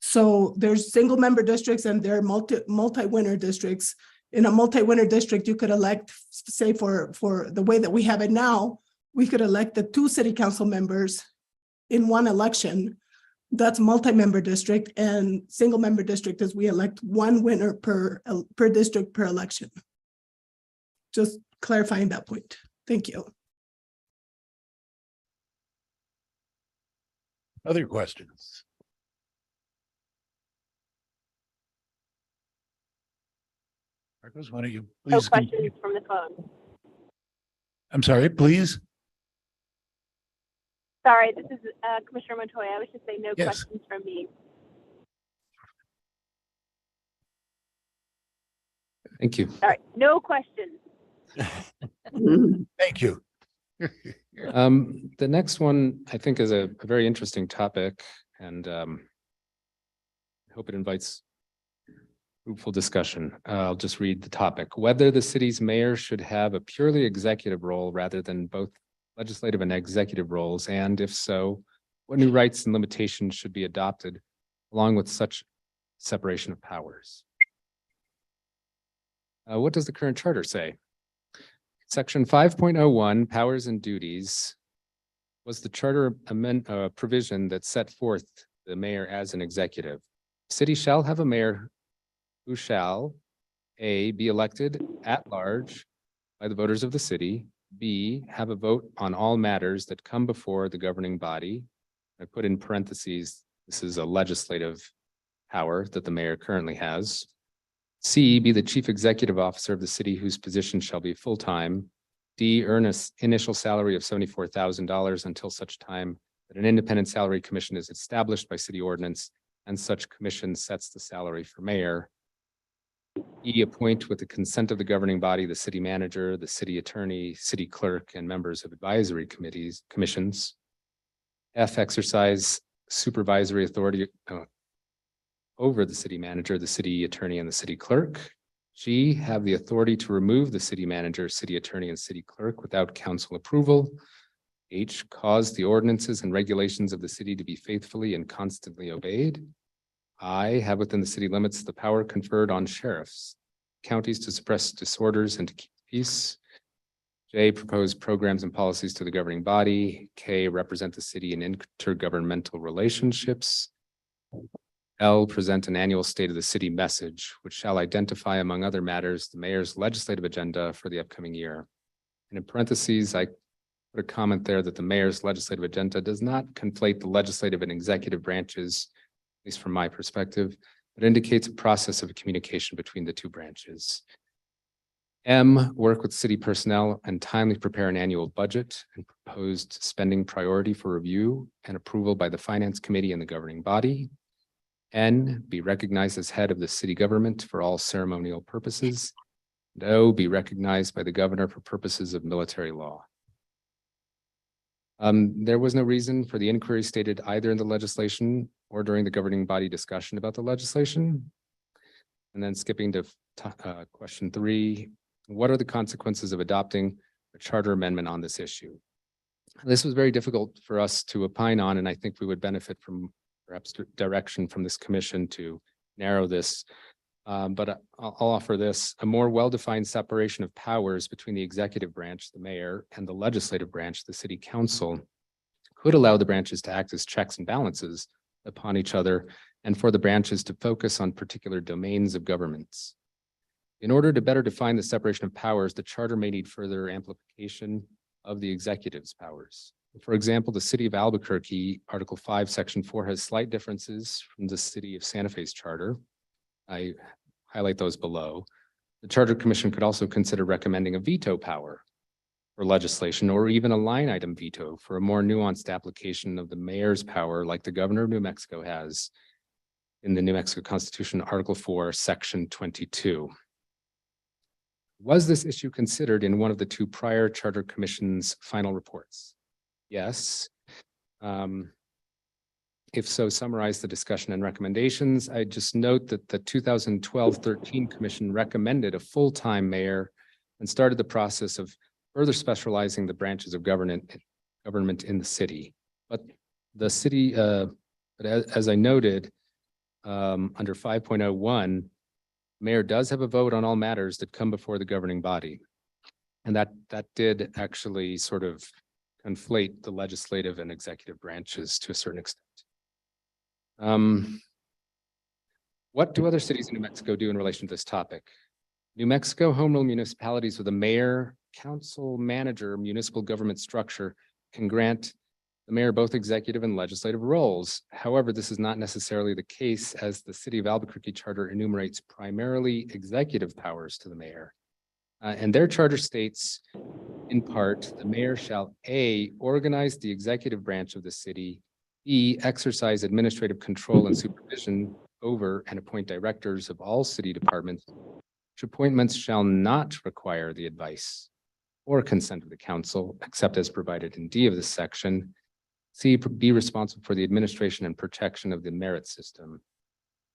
Speaker 1: So there's single member districts and there are multi-winner districts. In a multi-winner district, you could elect, say for the way that we have it now, we could elect the 2 city council members in one election. That's multi-member district, and single member district is we elect one winner per district per election. Just clarifying that point. Thank you.
Speaker 4: Other questions? Marcos, why don't you
Speaker 5: No
Speaker 4: please?
Speaker 5: questions from the phone.
Speaker 4: I'm sorry, please.
Speaker 5: Sorry, this is Commissioner Montoya. I was just saying no
Speaker 4: Yes.
Speaker 5: questions from me.
Speaker 11: Thank you.
Speaker 5: Sorry, no questions.
Speaker 4: Thank you.
Speaker 11: The next one, I think, is a very interesting topic, and I hope it invites fruitful discussion. I'll just read the topic. Whether the city's mayor should have a purely executive role rather than both legislative and executive roles, and if so, what new rights and limitations should be adopted along with such separation of powers? What does the current charter say? Section 5.01, powers and duties, was the charter provision that set forth the mayor as an executive. City shall have a mayor who shall A, be elected at large by the voters of the city, B, have a vote on all matters that come before the governing body. I put in parentheses, this is a legislative power that the mayor currently has. C, be the chief executive officer of the city whose position shall be full-time. D, earn an initial salary of $74,000 until such time that an independent salary commission is established by city ordinance and such commission sets the salary for mayor. E, appoint with the consent of the governing body, the city manager, the city attorney, city clerk, and members of advisory commissions. F, exercise supervisory authority over the city manager, the city attorney, and the city clerk. G, have the authority to remove the city manager, city attorney, and city clerk without council approval. H, cause the ordinances and regulations of the city to be faithfully and constantly obeyed. I, have within the city limits the power conferred on sheriffs, counties to suppress disorders and to keep peace. J, propose programs and policies to the governing body. K, represent the city in intergovernmental relationships. L, present an annual state of the city message, which shall identify, among other matters, the mayor's legislative agenda for the upcoming year. And in parentheses, I put a comment there that the mayor's legislative agenda does not conflate the legislative and executive branches, at least from my perspective, but indicates a process of communication between the two branches. M, work with city personnel and timely prepare an annual budget and proposed spending priority for review and approval by the finance committee and the governing body. N, be recognized as head of the city government for all ceremonial purposes. And O, be recognized by the governor for purposes of military law. There was no reason for the inquiry stated either in the legislation or during the governing body discussion about the legislation. And then skipping to question 3, what are the consequences of adopting a charter amendment on this issue? This was very difficult for us to opine on, and I think we would benefit from perhaps direction from this commission to narrow this. But I'll offer this: a more well-defined separation of powers between the executive branch, the mayor, and the legislative branch, the city council, could allow the branches to act as checks and balances upon each other and for the branches to focus on particular domains of governments. In order to better define the separation of powers, the charter may need further amplification of the executive's powers. For example, the city of Albuquerque, Article 5, Section 4 has slight differences from the city of Santa Fe's charter. I highlight those below. The Charter Commission could also consider recommending a veto power for legislation or even a line item veto for a more nuanced application of the mayor's power like the governor of New Mexico has in the New Mexico Constitution, Article 4, Section 22. Was this issue considered in one of the 2 prior Charter Commission's final reports? Yes. If so, summarize the discussion and recommendations. I just note that the 2012-13 Commission recommended a full-time mayor and started the process of further specializing the branches of government in the city. But the city, as I noted, under 5.01, mayor does have a vote on all matters that come before the governing body. And that did actually sort of conflate the legislative and executive branches to a certain extent. What do other cities in New Mexico do in relation to this topic? New Mexico home rule municipalities with a mayor, council, manager, municipal government structure can grant the mayor both executive and legislative roles. However, this is not necessarily the case, as the city of Albuquerque charter enumerates primarily executive powers to the mayor. And their charter states, in part, the mayor shall A, organize the executive branch of the city, B, exercise administrative control and supervision over and appoint directors of all city departments, which appointments shall not require the advice or consent of the council, except as provided in D of this section. C, be responsible for the administration and protection of the merit system.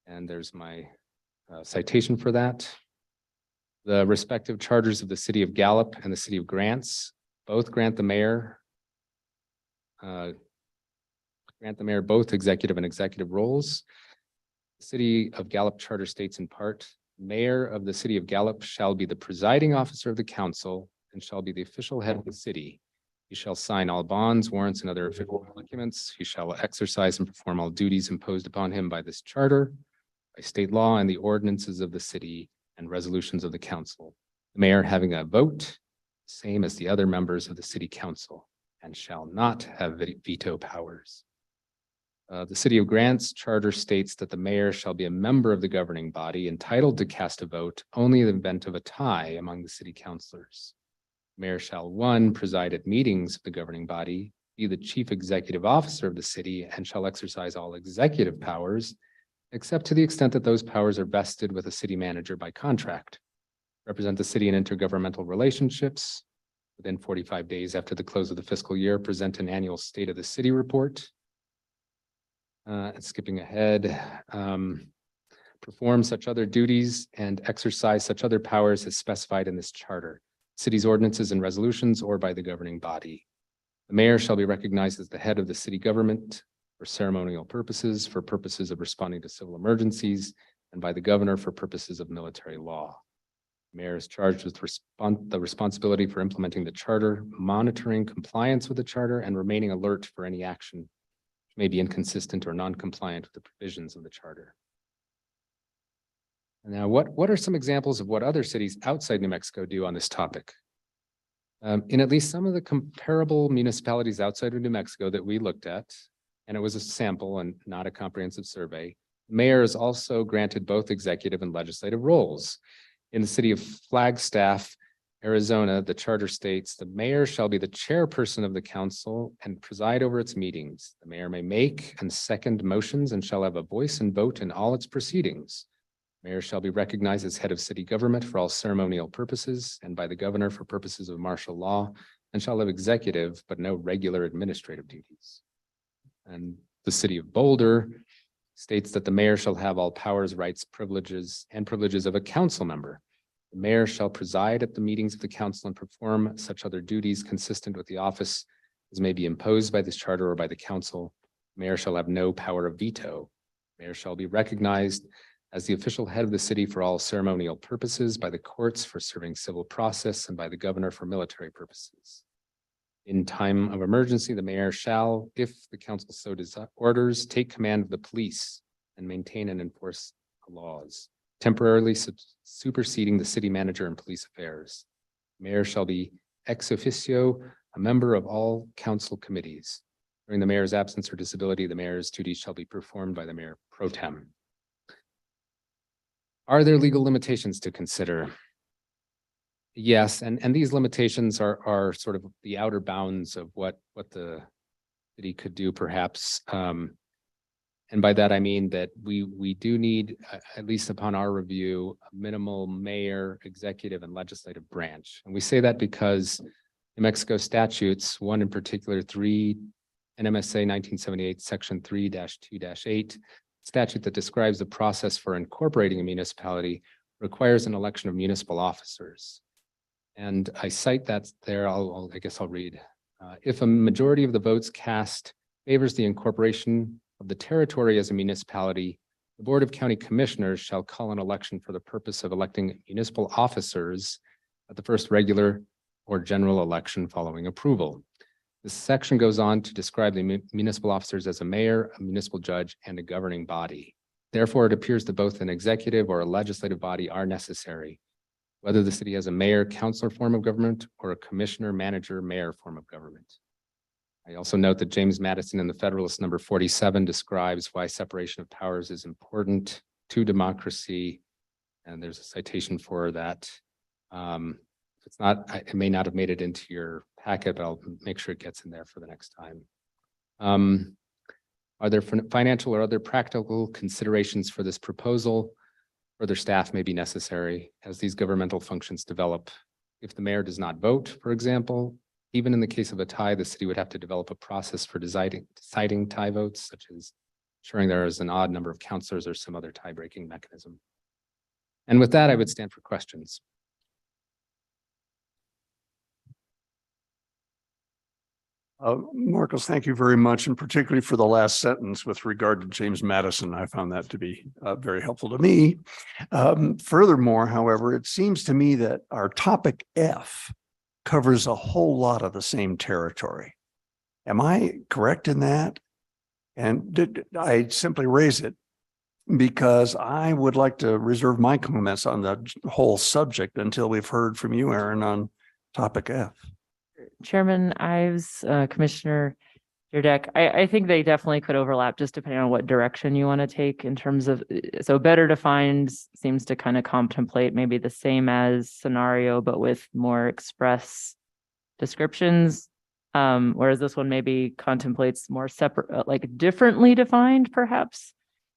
Speaker 11: And there's my citation for that. The respective charters of the city of Gallup and the city of Grants both grant the mayor both executive and executive roles. The city of Gallup charter states in part, mayor of the city of Gallup shall be the presiding officer of the council and shall be the official head of the city. He shall sign all bonds, warrants, and other official documents. He shall exercise and perform all duties imposed upon him by this charter, by state law, and the ordinances of the city and resolutions of the council. The mayor having a vote, same as the other members of the city council, and shall not have veto powers. The City of Grant's charter states that the mayor shall be a member of the governing body entitled to cast a vote only in the event of a tie among the city councilors. Mayor shall, one, preside at meetings of the governing body, be the chief executive officer of the city, and shall exercise all executive powers, except to the extent that those powers are vested with a city manager by contract. Represent the city in intergovernmental relationships. Within 45 days after the close of the fiscal year, present an annual state of the city report. Skipping ahead, perform such other duties and exercise such other powers as specified in this charter, city's ordinances and resolutions, or by the governing body. The mayor shall be recognized as the head of the city government for ceremonial purposes, for purposes of responding to civil emergencies, and by the governor for purposes of military law. The mayor is charged with the responsibility for implementing the charter, monitoring compliance with the charter, and remaining alert for any action which may be inconsistent or non-compliant with the provisions of the charter. Now, what are some examples of what other cities outside New Mexico do on this topic? In at least some of the comparable municipalities outside of New Mexico that we looked at, and it was a sample and not a comprehensive survey, mayor is also granted both executive and legislative roles. In the city of Flagstaff, Arizona, the charter states, the mayor shall be the chairperson of the council and preside over its meetings. The mayor may make and second motions and shall have a voice and vote in all its proceedings. Mayor shall be recognized as head of city government for all ceremonial purposes and by the governor for purposes of martial law, and shall have executive but no regular administrative duties. And the city of Boulder states that the mayor shall have all powers, rights, privileges, and privileges of a council member. The mayor shall preside at the meetings of the council and perform such other duties consistent with the office as may be imposed by this charter or by the council. The mayor shall have no power of veto. The mayor shall be recognized as the official head of the city for all ceremonial purposes, by the courts for serving civil process, and by the governor for military purposes. In time of emergency, the mayor shall, if the council so orders, take command of the police and maintain and enforce the laws, temporarily superseding the city manager in police affairs. Mayor shall be ex officio a member of all council committees. During the mayor's absence or disability, the mayor's duties shall be performed by the mayor pro tem. Are there legal limitations to consider? Yes, and these limitations are sort of the outer bounds of what the city could do perhaps. And by that, I mean that we do need, at least upon our review, a minimal mayor, executive, and legislative branch. And we say that because New Mexico statutes, one in particular, 3 NMSA 1978, section 3-2-8, statute that describes the process for incorporating a municipality, requires an election of municipal officers. And I cite that there, I guess I'll read. If a majority of the votes cast favors the incorporation of the territory as a municipality, the Board of County Commissioners shall call an election for the purpose of electing municipal officers at the first regular or general election following approval. This section goes on to describe the municipal officers as a mayor, a municipal judge, and a governing body. Therefore, it appears that both an executive or a legislative body are necessary, whether the city has a mayor, councilor form of government or a commissioner, manager, mayor form of government. I also note that James Madison in the Federalist number 47 describes why separation of powers is important to democracy. And there's a citation for that. If it's not, it may not have made it into your packet, but I'll make sure it gets in there for the next time. Are there financial or other practical considerations for this proposal? Further staff may be necessary as these governmental functions develop. If the mayor does not vote, for example, even in the case of a tie, the city would have to develop a process for deciding tie votes, such as ensuring there is an odd number of councilors or some other tie-breaking mechanism. And with that, I would stand for questions.
Speaker 10: Marcos, thank you very much, and particularly for the last sentence with regard to James Madison. I found that to be very helpful to me. Furthermore, however, it seems to me that our topic F covers a whole lot of the same territory. Am I correct in that? And I simply raise it because I would like to reserve my comments on the whole subject until we've heard from you, Aaron, on topic F.
Speaker 7: Chairman Ives, Commissioner Your deck, I think they definitely could overlap just depending on what direction you want to take in terms of, so better defined seems to kind of contemplate maybe the same as scenario, but with more express descriptions. Whereas this one maybe contemplates more separate, like differently defined perhaps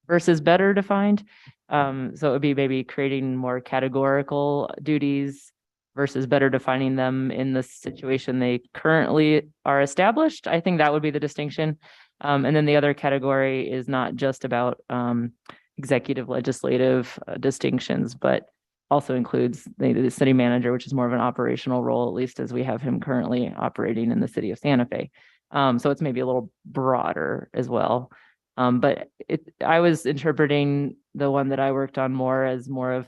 Speaker 7: versus better defined. So it would be maybe creating more categorical duties versus better defining them in the situation they currently are established. I think that would be the distinction. And then the other category is not just about executive legislative distinctions, but also includes the city manager, which is more of an operational role, at least as we have him currently operating in the city of Santa Fe. So it's maybe a little broader as well. But I was interpreting the one that I worked on more as more of,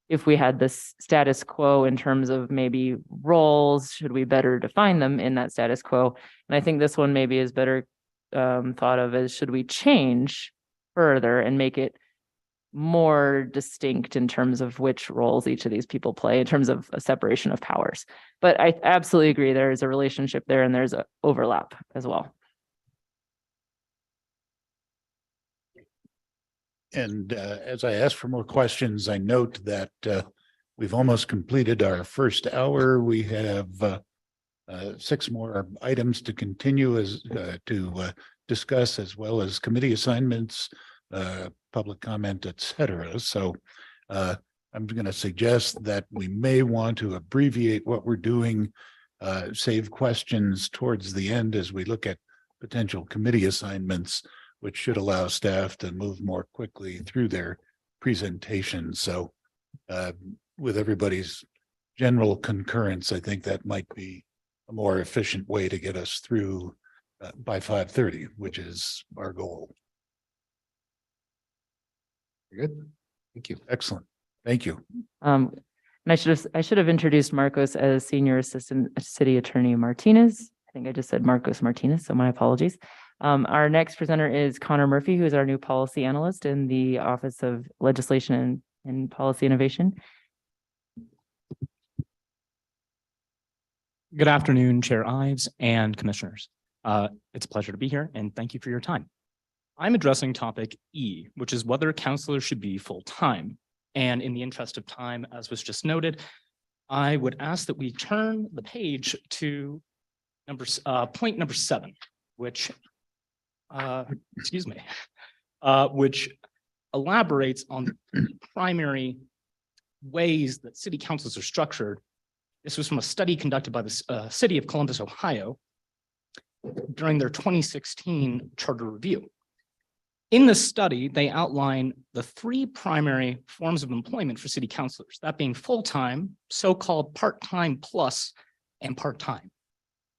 Speaker 7: if we had this status quo in terms of maybe roles, should we better define them in that status quo? And I think this one maybe is better thought of as, should we change further and make it more distinct in terms of which roles each of these people play in terms of a separation of powers? But I absolutely agree, there is a relationship there and there's an overlap as well.
Speaker 4: And as I ask for more questions, I note that we've almost completed our first hour. We have 6 more items to continue as to discuss, as well as committee assignments, public comment, et cetera. So I'm going to suggest that we may want to abbreviate what we're doing, save questions towards the end as we look at potential committee assignments, which should allow staff to move more quickly through their presentation. So with everybody's general concurrence, I think that might be a more efficient way to get us through by 5:30, which is our goal.
Speaker 11: Good. Thank you.
Speaker 4: Excellent. Thank you.
Speaker 7: And I should have introduced Marcos as Senior Assistant City Attorney Martinez. I think I just said Marcos Martinez, so my apologies. Our next presenter is Connor Murphy, who is our new policy analyst in the Office of Legislation and Policy Innovation.
Speaker 12: Good afternoon, Chair Ives and Commissioners. It's a pleasure to be here and thank you for your time. I'm addressing topic E, which is whether counselors should be full-time. And in the interest of time, as was just noted, I would ask that we turn the page to point number 7, which which elaborates on the primary ways that city councils are structured. This was from a study conducted by the city of Columbus, Ohio, during their 2016 charter review. In this study, they outline the 3 primary forms of employment for city councilors, that being full-time, so-called part-time plus, and part-time.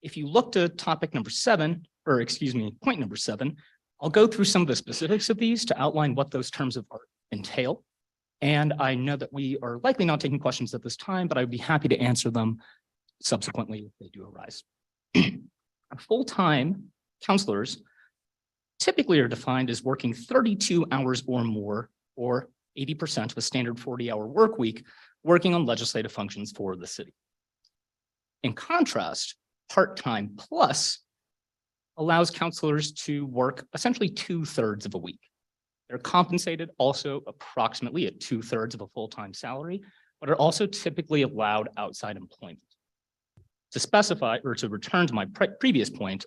Speaker 12: If you look to topic number 7, or excuse me, point number 7, I'll go through some of the specifics of these to outline what those terms of art entail. And I know that we are likely not taking questions at this time, but I'd be happy to answer them subsequently if they do arise. Full-time counselors typically are defined as working 32 hours or more, or 80% of a standard 40-hour work week, working on legislative functions for the city. In contrast, part-time plus allows counselors to work essentially 2/3 of a week. They're compensated also approximately at 2/3 of a full-time salary, but are also typically allowed outside employment. To specify, or to return to my previous point,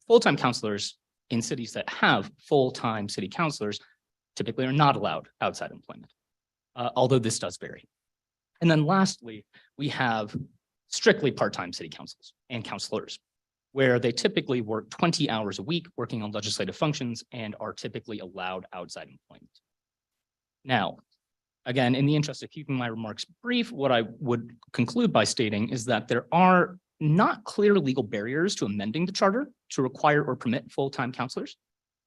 Speaker 12: full-time counselors in cities that have full-time city councilors typically are not allowed outside employment, although this does vary. And then lastly, we have strictly part-time city councils and councilors, where they typically work 20 hours a week working on legislative functions and are typically allowed outside employment. Now, again, in the interest of keeping my remarks brief, what I would conclude by stating is that there are not clear legal barriers to amending the charter to require or permit full-time counselors,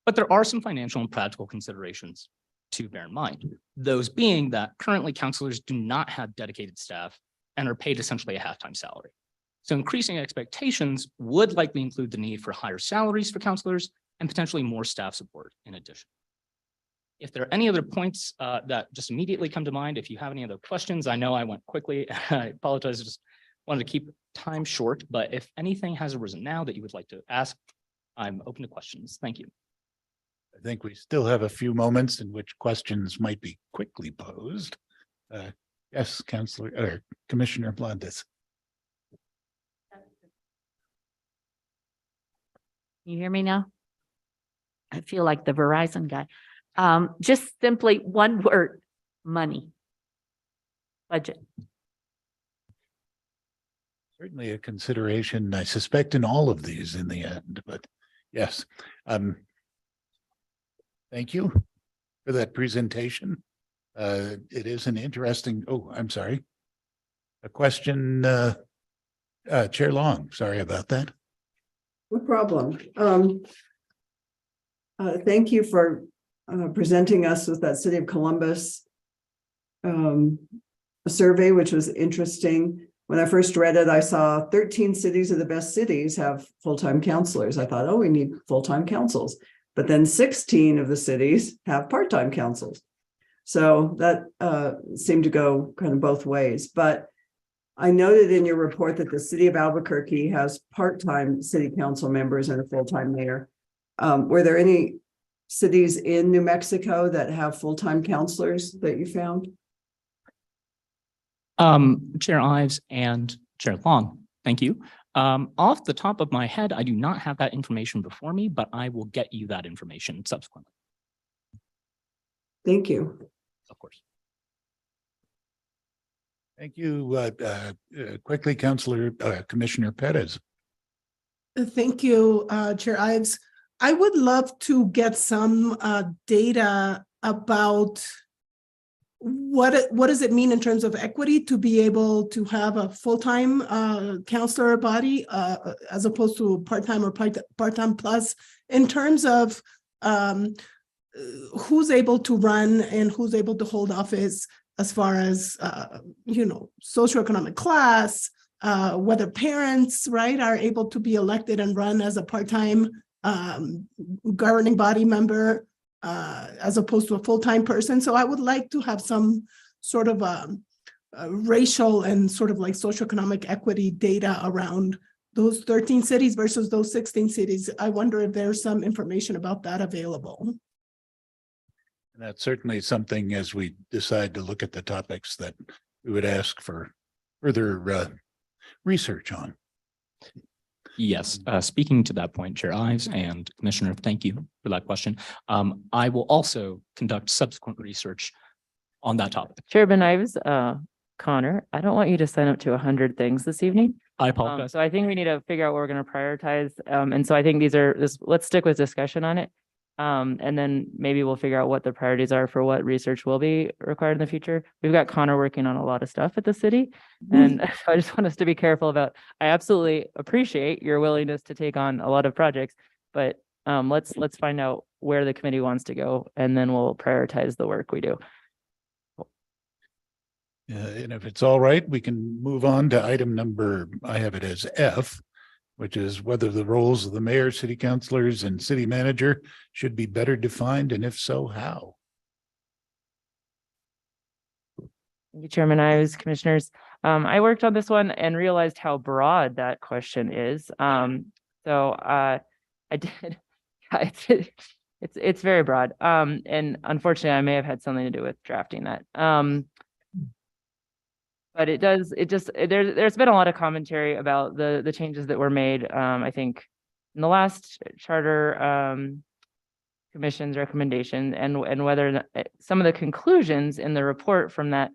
Speaker 12: but there are some financial and practical considerations to bear in mind. Those being that currently counselors do not have dedicated staff and are paid essentially a half-time salary. So increasing expectations would likely include the need for higher salaries for counselors and potentially more staff support in addition. If there are any other points that just immediately come to mind, if you have any other questions, I know I went quickly. I apologize, I just wanted to keep time short, but if anything has arisen now that you would like to ask, I'm open to questions. Thank you.
Speaker 4: I think we still have a few moments in which questions might be quickly posed. Yes, Councillor, or Commissioner Blandes.
Speaker 9: You hear me now? I feel like the Verizon guy. Just simply one word, money. Budget.
Speaker 4: Certainly a consideration, I suspect, in all of these in the end, but yes. Thank you for that presentation. It is an interesting, oh, I'm sorry. A question, Chair Long, sorry about that.
Speaker 2: No problem. Thank you for presenting us with that City of Columbus survey, which was interesting. When I first read it, I saw 13 cities of the best cities have full-time counselors. I thought, oh, we need full-time councils. But then 16 of the cities have part-time councils. So that seemed to go kind of both ways. But I noted in your report that the city of Albuquerque has part-time city council members and a full-time mayor. Were there any cities in New Mexico that have full-time counselors that you found?
Speaker 12: Chair Ives and Chair Long, thank you. Off the top of my head, I do not have that information before me, but I will get you that information subsequently.
Speaker 2: Thank you.
Speaker 12: Of course.
Speaker 4: Thank you. Quickly, Councillor, Commissioner Perez.
Speaker 1: Thank you, Chair Ives. I would love to get some data about what does it mean in terms of equity to be able to have a full-time counselor body as opposed to part-time or part-time plus, in terms of who's able to run and who's able to hold office, as far as socioeconomic class, whether parents, right, are able to be elected and run as a part-time governing body member, as opposed to a full-time person. So I would like to have some sort of racial and sort of like socioeconomic equity data around those 13 cities versus those 16 cities. I wonder if there's some information about that available.
Speaker 4: And that's certainly something, as we decide to look at the topics, that we would ask for further research on.
Speaker 12: Yes, speaking to that point, Chair Ives and Commissioner, thank you for that question. I will also conduct subsequent research on that topic.
Speaker 7: Chairman Ives, Connor, I don't want you to sign up to 100 things this evening.
Speaker 12: I apologize.
Speaker 7: So I think we need to figure out what we're going to prioritize. And so I think let's stick with discussion on it. And then maybe we'll figure out what the priorities are for what research will be required in the future. We've got Connor working on a lot of stuff at the city. And I just want us to be careful about, I absolutely appreciate your willingness to take on a lot of projects, but let's find out where the committee wants to go, and then we'll prioritize the work we do.
Speaker 4: And if it's all right, we can move on to item number, I have it as F, which is whether the roles of the mayor, city councilors, and city manager should be better defined, and if so, how?
Speaker 7: Thank you, Chairman Ives, Commissioners. I worked on this one and realized how broad that question is. I did. It's very broad. And unfortunately, I may have had something to do with drafting that. But there's been a lot of commentary about the changes that were made. I think in the last charter commission's recommendation, and whether some of the conclusions in the report from that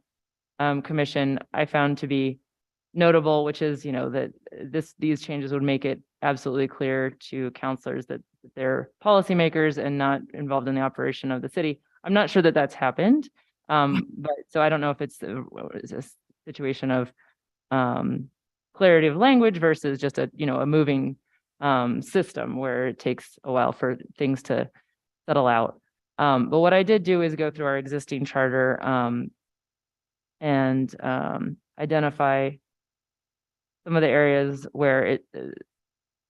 Speaker 7: commission I found to be notable, which is, that these changes would make it absolutely clear to councilors that they're policymakers and not involved in the operation of the city. I'm not sure that that's happened. But so I don't know if it's a situation of clarity of language versus just a moving system where it takes a while for things to settle out. But what I did do is go through our existing charter and identify some of the areas where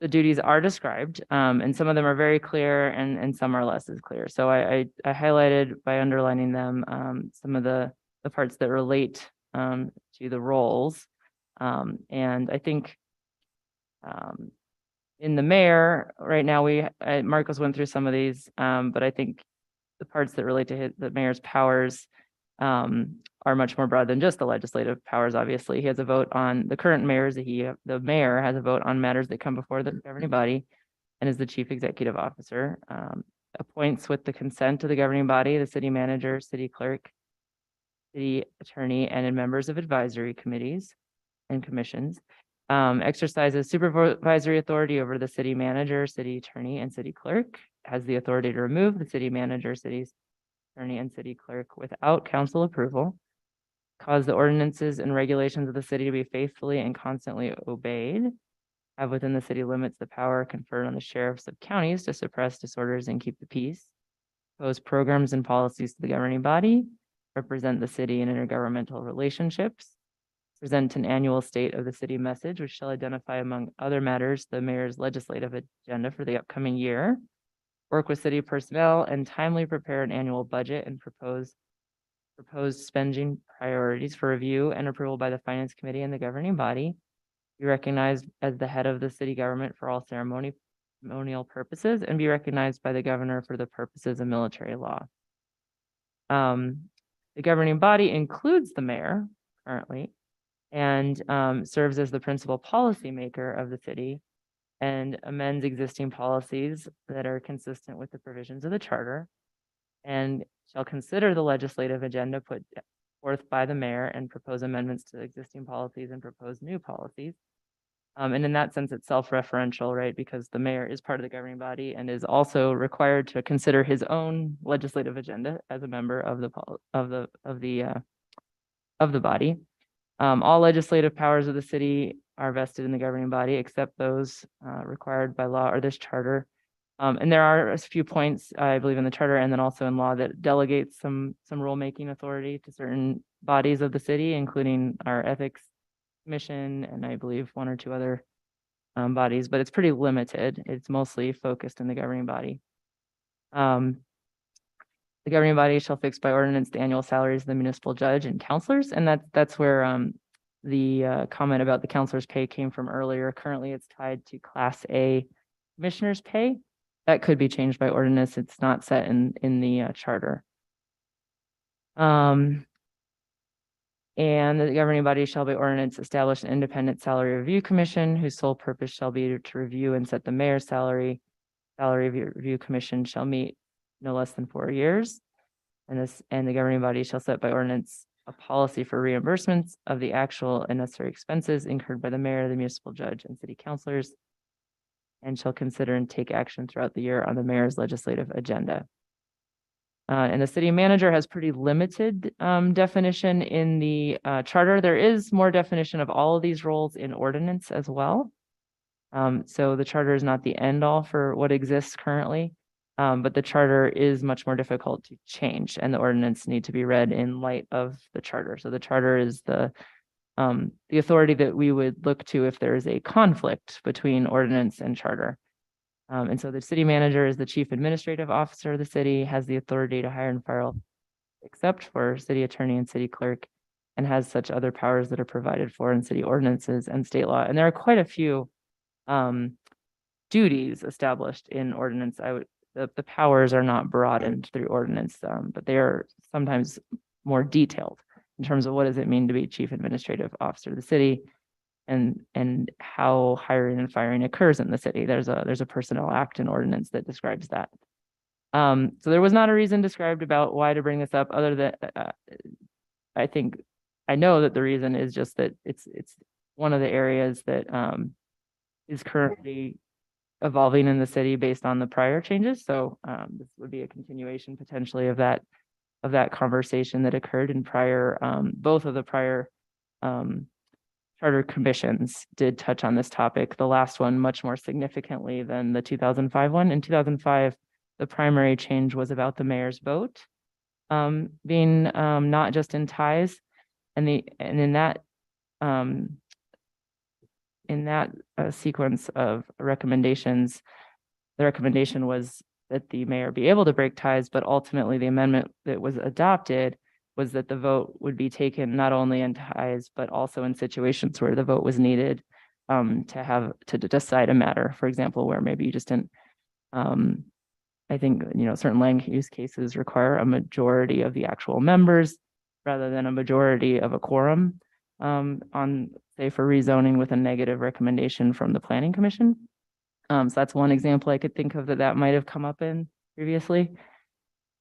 Speaker 7: the duties are described, and some of them are very clear and some are less as clear. So I highlighted by underlining them some of the parts that relate to the roles. And I think In the mayor, right now, Marcos went through some of these, but I think the parts that relate to the mayor's powers are much more broad than just the legislative powers. Obviously, he has a vote on the current mayors. The mayor has a vote on matters that come before the governing body and is the chief executive officer. Appoints with the consent of the governing body, the city manager, city clerk, city attorney, and in members of advisory committees and commissions. Exercises supervisory authority over the city manager, city attorney, and city clerk. Has the authority to remove the city manager, city attorney, and city clerk without council approval. Cause the ordinances and regulations of the city to be faithfully and constantly obeyed. Have within the city limits the power conferred on the sheriffs of counties to suppress disorders and keep the peace. Propose programs and policies to the governing body. Represent the city in intergovernmental relationships. Present an annual state of the city message, which shall identify, among other matters, the mayor's legislative agenda for the upcoming year. Work with city personnel and timely prepare an annual budget and proposed spending priorities for review and approval by the finance committee and the governing body. Be recognized as the head of the city government for all ceremonial purposes and be recognized by the governor for the purposes of military law. The governing body includes the mayor currently and serves as the principal policymaker of the city and amends existing policies that are consistent with the provisions of the charter and shall consider the legislative agenda put forth by the mayor and propose amendments to existing policies and propose new policies. And in that sense, it's self-referential, right? Because the mayor is part of the governing body and is also required to consider his own legislative agenda as a member of the body. All legislative powers of the city are vested in the governing body, except those required by law or this charter. And there are a few points, I believe, in the charter and then also in law that delegates some rulemaking authority to certain bodies of the city, including our ethics commission and I believe one or two other bodies, but it's pretty limited. It's mostly focused in the governing body. The governing body shall fix by ordinance the annual salaries of the municipal judge and counselors, and that's where the comment about the counselor's pay came from earlier. Currently, it's tied to Class A commissioner's pay. That could be changed by ordinance. It's not set in the charter. And the governing body shall by ordinance establish an independent salary review commission whose sole purpose shall be to review and set the mayor's salary. Salary review commission shall meet no less than 4 years. And the governing body shall set by ordinance a policy for reimbursements of the actual and necessary expenses incurred by the mayor, the municipal judge, and city councilors, and shall consider and take action throughout the year on the mayor's legislative agenda. And the city manager has pretty limited definition in the charter. There is more definition of all of these roles in ordinance as well. So the charter is not the end all for what exists currently, but the charter is much more difficult to change and the ordinance need to be read in light of the charter. So the charter is the authority that we would look to if there is a conflict between ordinance and charter. And so the city manager is the chief administrative officer of the city, has the authority to hire and fire except for city attorney and city clerk, and has such other powers that are provided for in city ordinances and state law. And there are quite a few duties established in ordinance. The powers are not broadened through ordinance, but they are sometimes more detailed in terms of what does it mean to be chief administrative officer of the city and how hiring and firing occurs in the city. There's a personnel act and ordinance that describes that. So there was not a reason described about why to bring this up other than I know that the reason is just that it's one of the areas that is currently evolving in the city based on the prior changes. So this would be a continuation potentially of that conversation that occurred in prior, both of the prior charter commissions did touch on this topic. The last one much more significantly than the 2005 one. In 2005, the primary change was about the mayor's vote being not just in ties, and in that sequence of recommendations, the recommendation was that the mayor be able to break ties, but ultimately the amendment that was adopted was that the vote would be taken not only in ties, but also in situations where the vote was needed to decide a matter, for example, where maybe you just didn't, I think, certain land use cases require a majority of the actual members rather than a majority of a quorum on, say, for rezoning with a negative recommendation from the planning commission. So that's one example I could think of that might have come up in previously.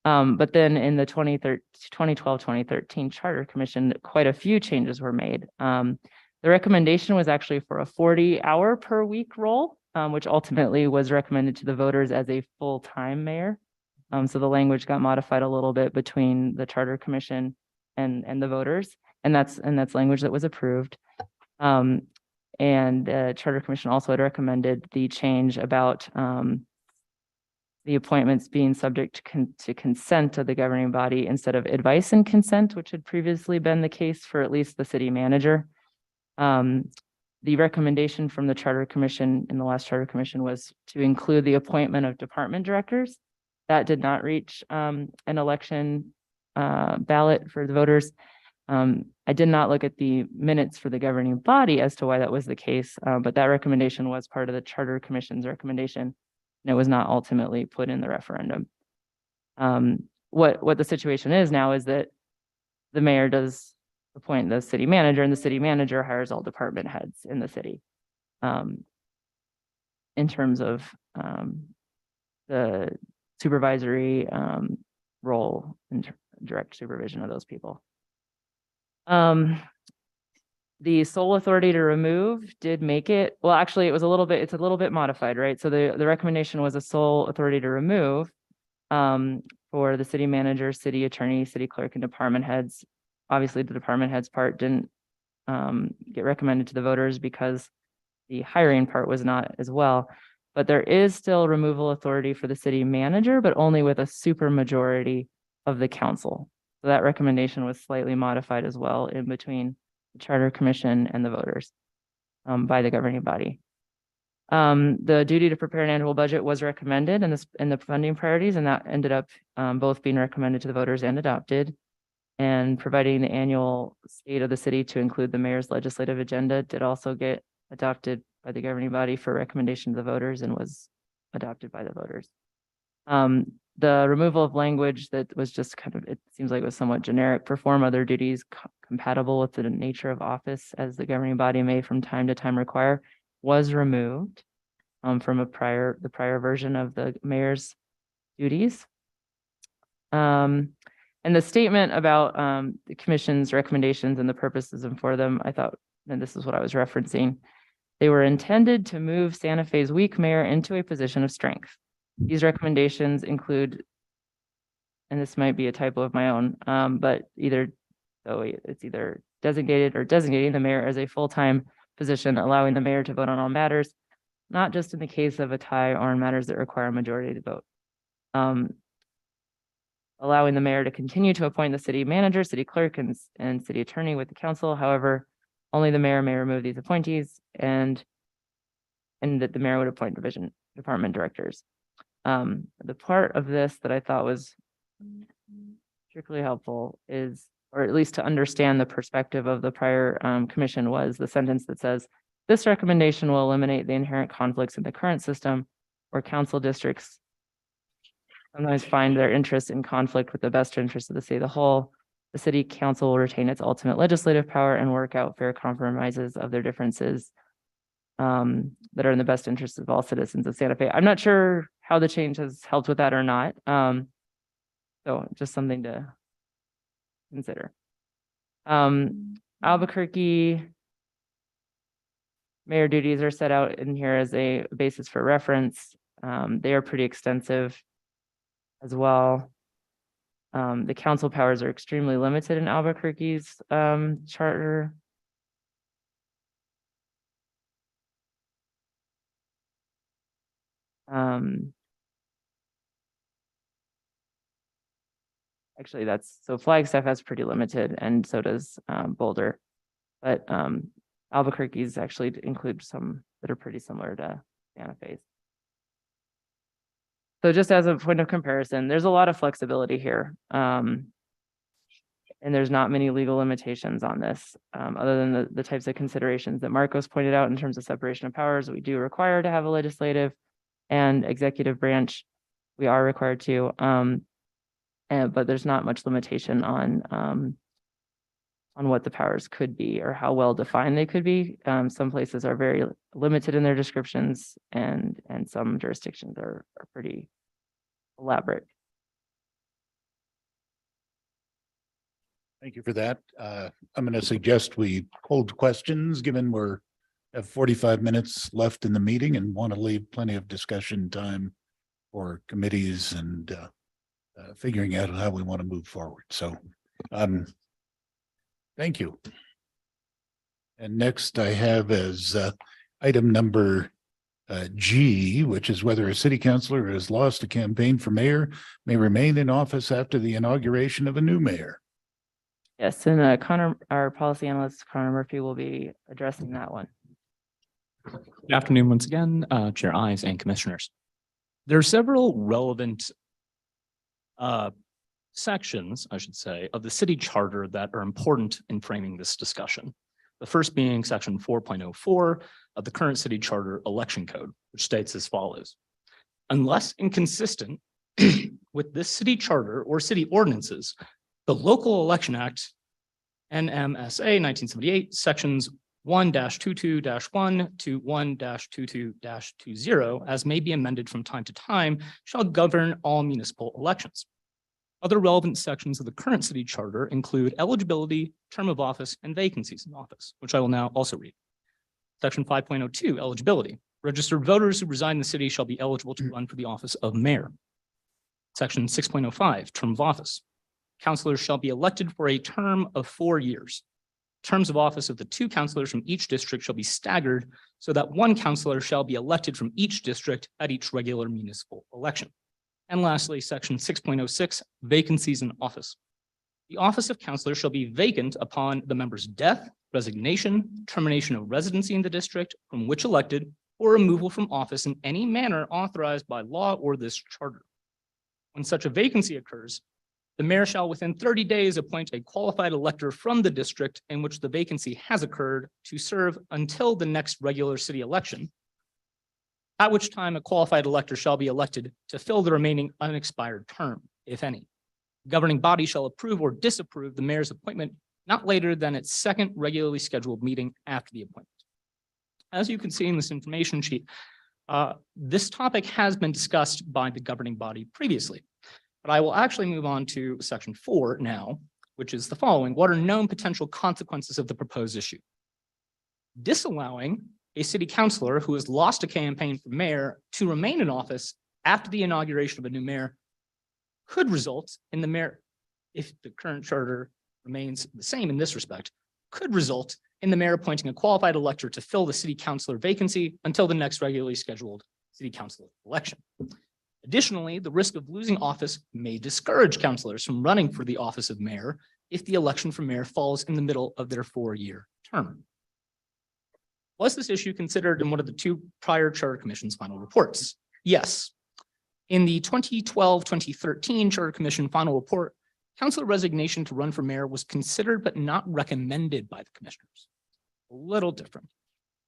Speaker 7: But then in the 2012, 2013 Charter Commission, quite a few changes were made. The recommendation was actually for a 40-hour per week role, which ultimately was recommended to the voters as a full-time mayor. So the language got modified a little bit between the Charter Commission and the voters, and that's language that was approved. And the Charter Commission also had recommended the change about the appointments being subject to consent of the governing body instead of advice and consent, which had previously been the case for at least the city manager. The recommendation from the Charter Commission in the last Charter Commission was to include the appointment of department directors. That did not reach an election ballot for the voters. I did not look at the minutes for the governing body as to why that was the case, but that recommendation was part of the Charter Commission's recommendation, and it was not ultimately put in the referendum. What the situation is now is that the mayor does appoint the city manager, and the city manager hires all department heads in the city. In terms of the supervisory role and direct supervision of those people. The sole authority to remove did make it, well, actually it's a little bit modified, right? So the recommendation was a sole authority to remove for the city manager, city attorney, city clerk, and department heads. Obviously, the department heads part didn't get recommended to the voters because the hiring part was not as well. But there is still removal authority for the city manager, but only with a super majority of the council. So that recommendation was slightly modified as well in between the Charter Commission and the voters by the governing body. The duty to prepare an annual budget was recommended in the funding priorities, and that ended up both being recommended to the voters and adopted. And providing the annual state of the city to include the mayor's legislative agenda did also get adopted by the governing body for recommendation to the voters and was adopted by the voters. The removal of language that was just kind of, it seems like it was somewhat generic, perform other duties compatible with the nature of office as the governing body may from time to time require, was removed from the prior version of the mayor's duties. And the statement about the commission's recommendations and the purposes and for them, I thought, and this is what I was referencing, they were intended to move Santa Fe's weak mayor into a position of strength. These recommendations include, and this might be a typo of my own, but it's either designated or designating the mayor as a full-time position, allowing the mayor to vote on all matters, not just in the case of a tie or in matters that require a majority to vote. Allowing the mayor to continue to appoint the city manager, city clerk, and city attorney with the council. However, only the mayor may remove these appointees and that the mayor would appoint department directors. The part of this that I thought was particularly helpful is, or at least to understand the perspective of the prior commission, was the sentence that says, this recommendation will eliminate the inherent conflicts in the current system where council districts sometimes find their interests in conflict with the best interest of the city as a whole. The city council will retain its ultimate legislative power and work out fair compromises of their differences that are in the best interest of all citizens of Santa Fe. I'm not sure how the change has helped with that or not. So just something to consider. Albuquerque mayor duties are set out in here as a basis for reference. They are pretty extensive as well. The council powers are extremely limited in Albuquerque's charter. Actually, so Flagstaff has pretty limited, and so does Boulder. But Albuquerque's actually include some that are pretty similar to Santa Fe's. So just as a point of comparison, there's a lot of flexibility here. And there's not many legal limitations on this, other than the types of considerations that Marcos pointed out in terms of separation of powers. We do require to have a legislative and executive branch. We are required to, but there's not much limitation on what the powers could be or how well defined they could be. Some places are very limited in their descriptions, and some jurisdictions are pretty elaborate.
Speaker 4: Thank you for that. I'm going to suggest we hold questions, given we're have 45 minutes left in the meeting and want to leave plenty of discussion time for committees and figuring out how we want to move forward. So thank you. And next I have as item number G, which is whether a city councillor who has lost a campaign for mayor may remain in office after the inauguration of a new mayor.
Speaker 7: Yes, and Connor, our policy analyst, Connor Murphy, will be addressing that one.
Speaker 12: Good afternoon once again, Chair Ives and Commissioners. There are several relevant sections, I should say, of the city charter that are important in framing this discussion. The first being section 4.04 of the current city charter election code, which states as follows. Unless inconsistent with this city charter or city ordinances, the Local Election Act, NMSA 1978, sections 1-22-1 to 1-22-20, as may be amended from time to time, shall govern all municipal elections. Other relevant sections of the current city charter include eligibility, term of office, and vacancies in office, which I will now also read. Section 5.02, eligibility. Registered voters who reside in the city shall be eligible to run for the office of mayor. Section 6.05, term of office. Councilors shall be elected for a term of 4 years. Terms of office of the 2 councilors from each district shall be staggered so that 1 councilor shall be elected from each district at each regular municipal election. And lastly, section 6.06, vacancies in office. The office of councilor shall be vacant upon the member's death, resignation, termination of residency in the district from which elected, or removal from office in any manner authorized by law or this charter. When such a vacancy occurs, the mayor shall within 30 days appoint a qualified elector from the district in which the vacancy has occurred to serve until the next regular city election, at which time a qualified elector shall be elected to fill the remaining unexpired term, if any. The governing body shall approve or disapprove the mayor's appointment not later than its second regularly scheduled meeting after the appointment. As you can see in this information sheet, this topic has been discussed by the governing body previously. But I will actually move on to section 4 now, which is the following. What are known potential consequences of the proposed issue? Disallowing a city councillor who has lost a campaign for mayor to remain in office after the inauguration of a new mayor could result in the mayor, if the current charter remains the same in this respect, could result in the mayor appointing a qualified elector to fill the city councillor vacancy until the next regularly scheduled city council election. Additionally, the risk of losing office may discourage councillors from running for the office of mayor if the election for mayor falls in the middle of their 4-year term. Was this issue considered in one of the 2 prior Charter Commission's final reports? Yes. In the 2012-2013 Charter Commission final report, councillor resignation to run for mayor was considered but not recommended by the commissioners. A little different.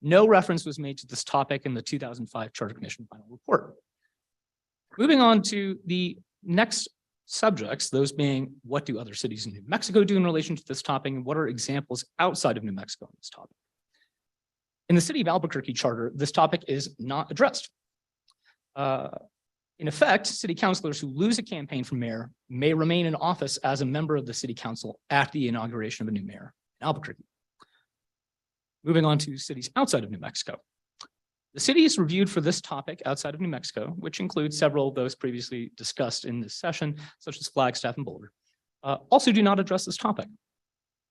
Speaker 12: No reference was made to this topic in the 2005 Charter Commission final report. Moving on to the next subjects, those being what do other cities in New Mexico do in relation to this topic, and what are examples outside of New Mexico on this topic. In the city of Albuquerque charter, this topic is not addressed. In effect, city councilors who lose a campaign for mayor may remain in office as a member of the city council at the inauguration of a new mayor in Albuquerque. Moving on to cities outside of New Mexico. The cities reviewed for this topic outside of New Mexico, which includes several of those previously discussed in this session, such as Flagstaff and Boulder, also do not address this topic.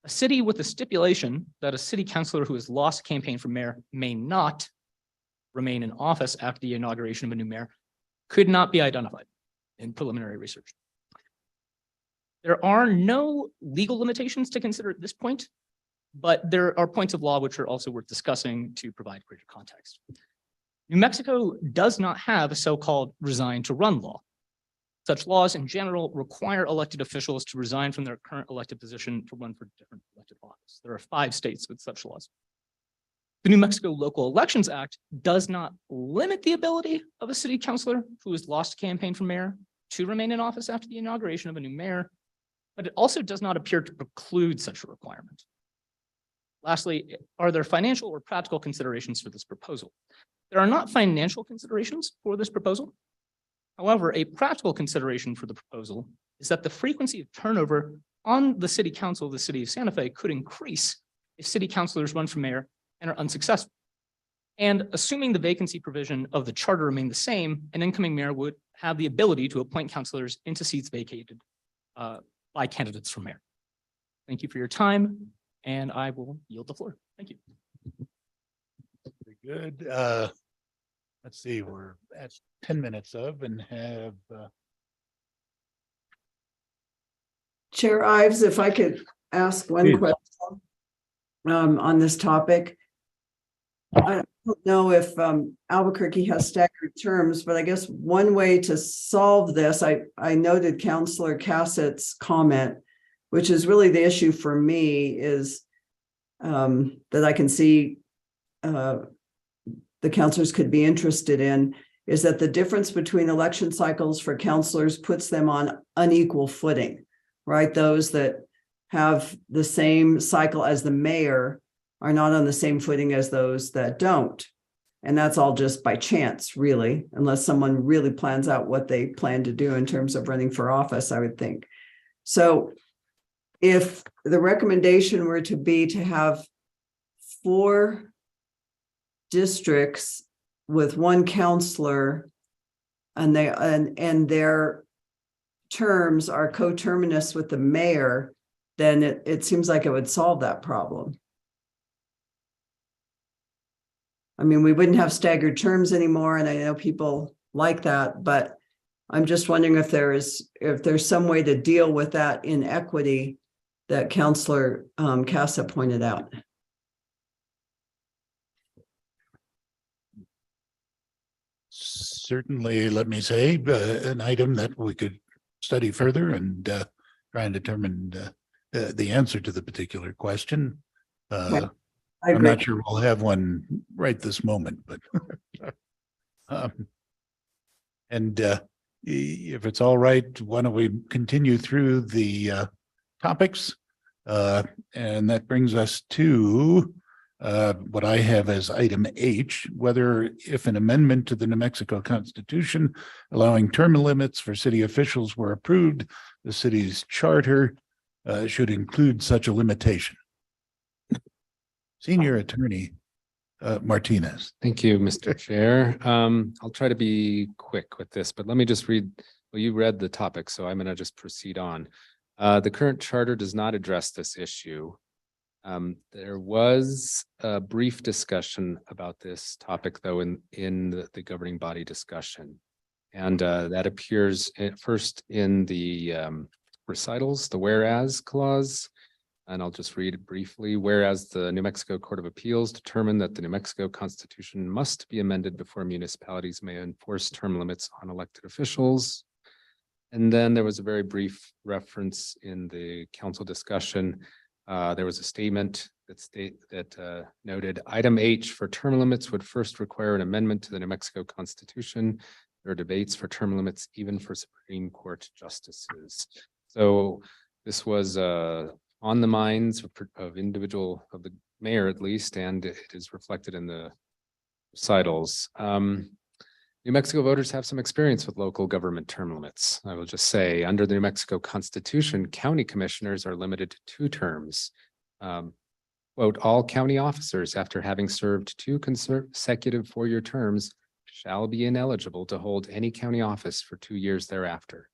Speaker 12: A city with a stipulation that a city councilor who has lost a campaign for mayor may not remain in office after the inauguration of a new mayor could not be identified in preliminary research. There are no legal limitations to consider at this point, but there are points of law which are also worth discussing to provide greater context. New Mexico does not have a so-called resign to run law. Such laws in general require elected officials to resign from their current elected position to run for different elected office. There are 5 states with such laws. The New Mexico Local Elections Act does not limit the ability of a city councilor who has lost a campaign for mayor to remain in office after the inauguration of a new mayor, but it also does not appear to preclude such a requirement. Lastly, are there financial or practical considerations for this proposal? There are not financial considerations for this proposal. However, a practical consideration for the proposal is that the frequency of turnover on the city council of the city of Santa Fe could increase if city councilors run for mayor and are unsuccessful. And assuming the vacancy provision of the charter remained the same, an incoming mayor would have the ability to appoint councilors into seats vacated by candidates for mayor. Thank you for your time, and I will yield the floor. Thank you.
Speaker 4: Very good. Let's see, we're at 10 minutes of and have
Speaker 2: Chair Ives, if I could ask one
Speaker 4: Please.
Speaker 2: question on this topic. I don't know if Albuquerque has staggered terms, but I guess one way to solve this, I noted Councilor Cassett's comment, which is really the issue for me, is that I can see the councilors could be interested in, is that the difference between election cycles for councilors puts them on unequal footing, right? Those that have the same cycle as the mayor are not on the same footing as those that don't. And that's all just by chance, really, unless someone really plans out what they plan to do in terms of running for office, I would think. So if the recommendation were to be to have 4 districts with 1 counselor and their terms are coterminous with the mayor, then it seems like it would solve that problem. I mean, we wouldn't have staggered terms anymore, and I know people like that, but I'm just wondering if there's some way to deal with that inequity that Councilor Casa pointed out.
Speaker 4: certainly, let me say, an item that we could study further and try and determine the answer to the particular question. I'm not sure we'll have one right this moment, but and if it's all right, why don't we continue through the topics? And that brings us to what I have as item H, whether if an amendment to the New Mexico Constitution allowing term limits for city officials were approved, the city's charter should include such a limitation. Senior Attorney Martinez.
Speaker 11: Thank you, Mr. Chair. I'll try to be quick with this, but let me just read, well, you read the topic, so I'm going to just proceed on. The current charter does not address this issue. There was a brief discussion about this topic, though, in the governing body discussion. And that appears first in the recitals, the whereas clause. And I'll just read it briefly. Whereas the New Mexico Court of Appeals determined that the New Mexico Constitution must be amended before municipalities may enforce term limits on elected officials. And then there was a very brief reference in the council discussion. There was a statement that noted item H for term limits would first require an amendment to the New Mexico Constitution. There are debates for term limits, even for Supreme Court justices. So this was on the minds of the mayor, at least, and it is reflected in the recitals. New Mexico voters have some experience with local government term limits. I will just say, under the New Mexico Constitution, county commissioners are limited to 2 terms. Quote, all county officers, after having served 2 consecutive 4-year terms, shall be ineligible to hold any county office for 2 years thereafter.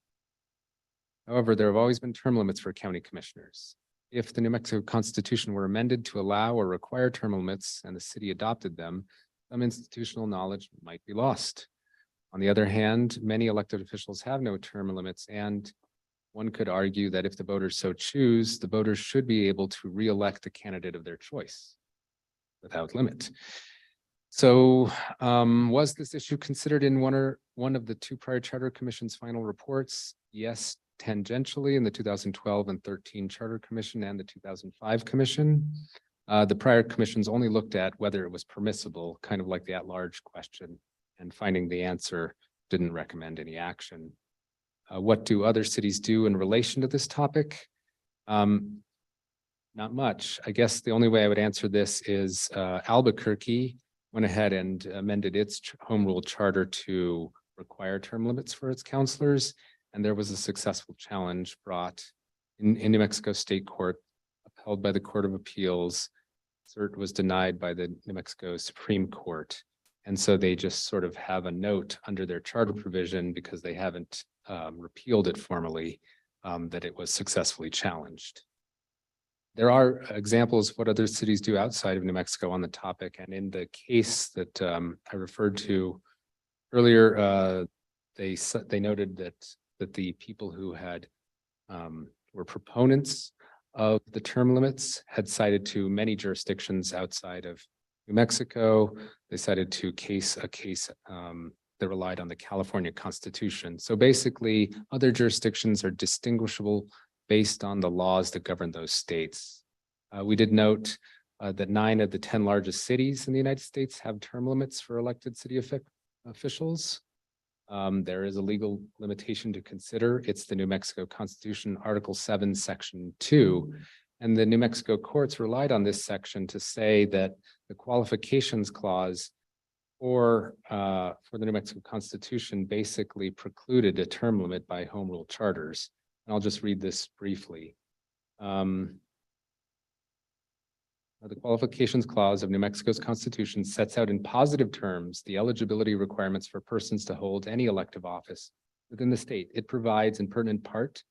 Speaker 11: However, there have always been term limits for county commissioners. If the New Mexico Constitution were amended to allow or require term limits and the city adopted them, some institutional knowledge might be lost. On the other hand, many elected officials have no term limits, and one could argue that if the voters so choose, the voters should be able to re-elect a candidate of their choice without limit. So was this issue considered in one of the two prior charter commission's final reports? Yes, tangentially in the 2012 and 13 Charter Commission and the 2005 Commission. The prior commissions only looked at whether it was permissible, kind of like the at-large question, and finding the answer didn't recommend any action. What do other cities do in relation to this topic? Not much. I guess the only way I would answer this is Albuquerque went ahead and amended its home rule charter to require term limits for its counselors. And there was a successful challenge brought in New Mexico State Court, upheld by the Court of Appeals. Cert was denied by the New Mexico Supreme Court. And so they just sort of have a note under their charter provision because they haven't repealed it formally, that it was successfully challenged. There are examples of what other cities do outside of New Mexico on the topic. And in the case that I referred to earlier, they noted that the people who had were proponents of the term limits had cited to many jurisdictions outside of New Mexico. They cited to a case that relied on the California Constitution. So basically, other jurisdictions are distinguishable based on the laws that govern those states. We did note that 9 of the 10 largest cities in the United States have term limits for elected city officials. There is a legal limitation to consider. It's the New Mexico Constitution, Article 7, Section 2. And the New Mexico courts relied on this section to say that the qualifications clause for the New Mexico Constitution basically precluded a term limit by home rule charters. And I'll just read this briefly. The qualifications clause of New Mexico's Constitution sets out in positive terms the eligibility requirements for persons to hold any elective office within the state. It provides in pertinent part,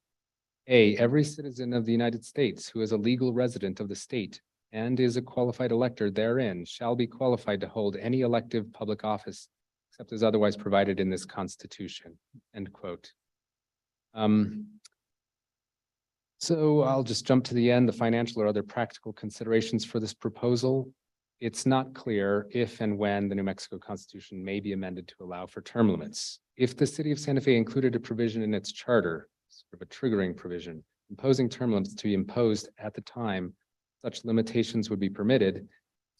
Speaker 11: A, every citizen of the United States who is a legal resident of the state and is a qualified elector therein shall be qualified to hold any elective public office except as otherwise provided in this Constitution, end quote. So I'll just jump to the end, the financial or other practical considerations for this proposal. It's not clear if and when the New Mexico Constitution may be amended to allow for term limits. If the city of Santa Fe included a provision in its charter, sort of a triggering provision, imposing term limits to be imposed at the time such limitations would be permitted,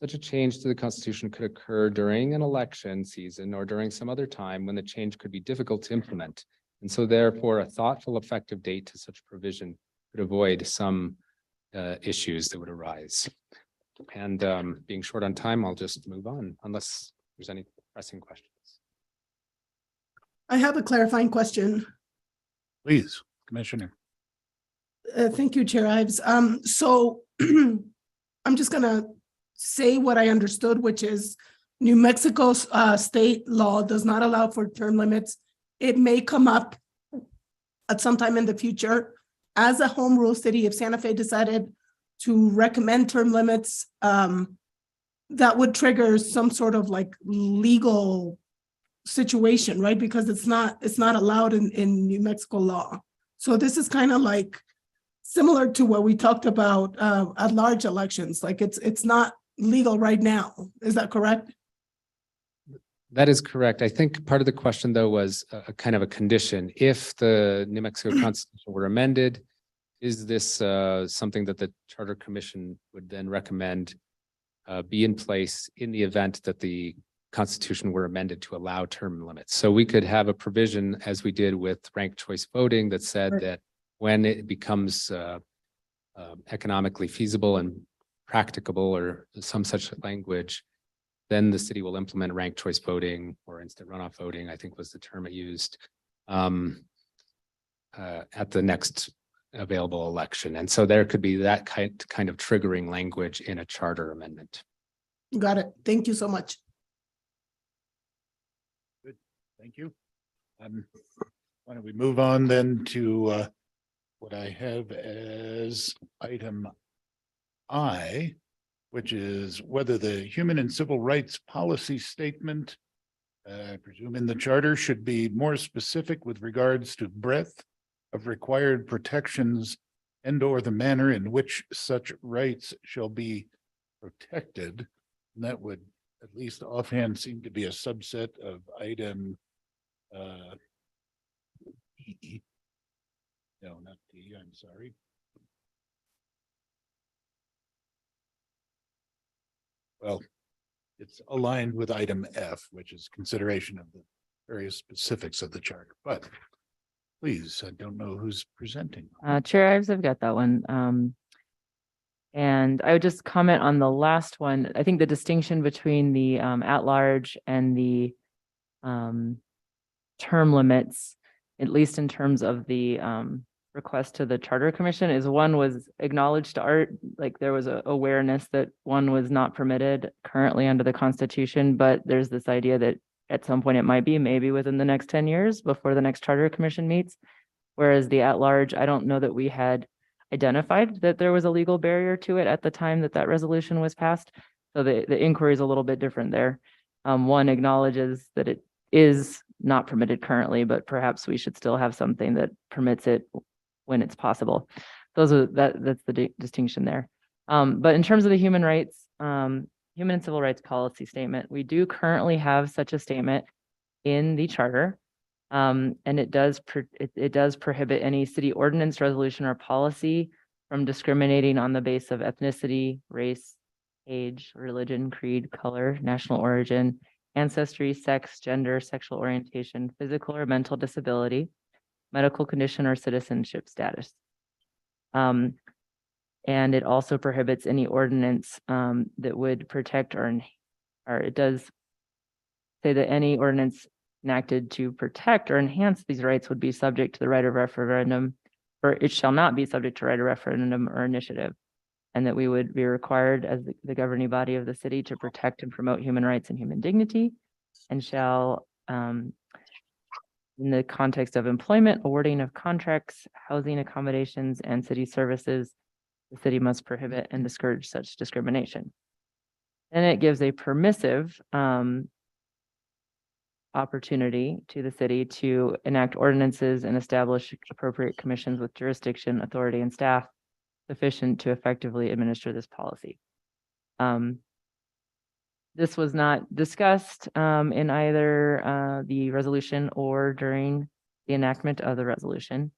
Speaker 11: such a change to the Constitution could occur during an election season or during some other time when the change could be difficult to implement. And so therefore, a thoughtful effective date to such provision could avoid some issues that would arise. And being short on time, I'll just move on unless there's any pressing questions.
Speaker 1: I have a clarifying question.
Speaker 4: Please, Commissioner.
Speaker 1: Thank you, Chair Ives. So I'm just gonna say what I understood, which is New Mexico's state law does not allow for term limits. It may come up at some time in the future. As a home rule city, if Santa Fe decided to recommend term limits, that would trigger some sort of like legal situation, right? Because it's not allowed in New Mexico law. So this is kind of like similar to what we talked about at large elections. Like it's not legal right now. Is that correct?
Speaker 11: That is correct. I think part of the question, though, was a kind of a condition. If the New Mexico Constitution were amended, is this something that the Charter Commission would then recommend be in place in the event that the Constitution were amended to allow term limits? So we could have a provision, as we did with ranked choice voting, that said
Speaker 1: Right.
Speaker 11: that when it becomes economically feasible and practicable or some such language, then the city will implement ranked choice voting or instant runoff voting, I think was the term it used, at the next available election. And so there could be that kind of triggering language in a charter amendment.
Speaker 1: Got it. Thank you so much.
Speaker 4: Good, thank you. Why don't we move on then to what I have as item I, which is whether the human and civil rights policy statement, I presume in the charter, should be more specific with regards to breadth of required protections and or the manner in which such rights shall be protected. And that would at least offhand, seem to be a subset of item E. No, not D, I'm sorry. Well, it's aligned with item F, which is consideration of the various specifics of the charter, but please, I don't know who's presenting.
Speaker 7: Chair Ives, I've got that one. And I would just comment on the last one. I think the distinction between the at-large and the term limits, at least in terms of the request to the Charter Commission, is one was acknowledged to Art, like there was a awareness that one was not permitted currently under the Constitution, but there's this idea that at some point it might be, maybe within the next 10 years before the next Charter Commission meets. Whereas the at-large, I don't know that we had identified that there was a legal barrier to it at the time that that resolution was passed. So the inquiry is a little bit different there. One acknowledges that it is not permitted currently, but perhaps we should still have something that permits it when it's possible. That's the distinction there. But in terms of the human rights, human and civil rights policy statement, we do currently have such a statement in the charter. And it does prohibit any city ordinance, resolution, or policy from discriminating on the basis of ethnicity, race, age, religion, creed, color, national origin, ancestry, sex, gender, sexual orientation, physical or mental disability, medical condition, or citizenship status. And it also prohibits any ordinance that would protect or it does say that any ordinance enacted to protect or enhance these rights would be subject to the right of referendum, or it shall not be subject to right of referendum or initiative. And that we would be required as the governing body of the city to protect and promote human rights and human dignity, and shall, in the context of employment, awarding of contracts, housing accommodations, and city services, the city must prohibit and discourage such discrimination. And it gives a permissive opportunity to the city to enact ordinances and establish appropriate commissions with jurisdiction, authority, and staff sufficient to effectively administer this policy. This was not discussed in either the resolution or during the enactment of the resolution.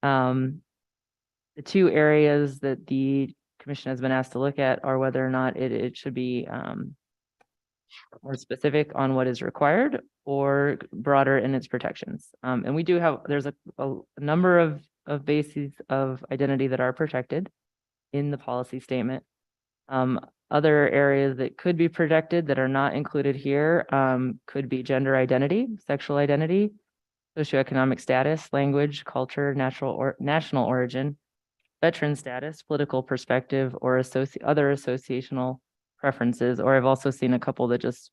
Speaker 7: The two areas that the commission has been asked to look at are whether or not it should be more specific on what is required or broader in its protections. And we do have, there's a number of bases of identity that are protected in the policy statement. Other areas that could be protected that are not included here could be gender identity, sexual identity, socioeconomic status, language, culture, national origin, veteran status, political perspective, or other associational preferences. Or I've also seen a couple that just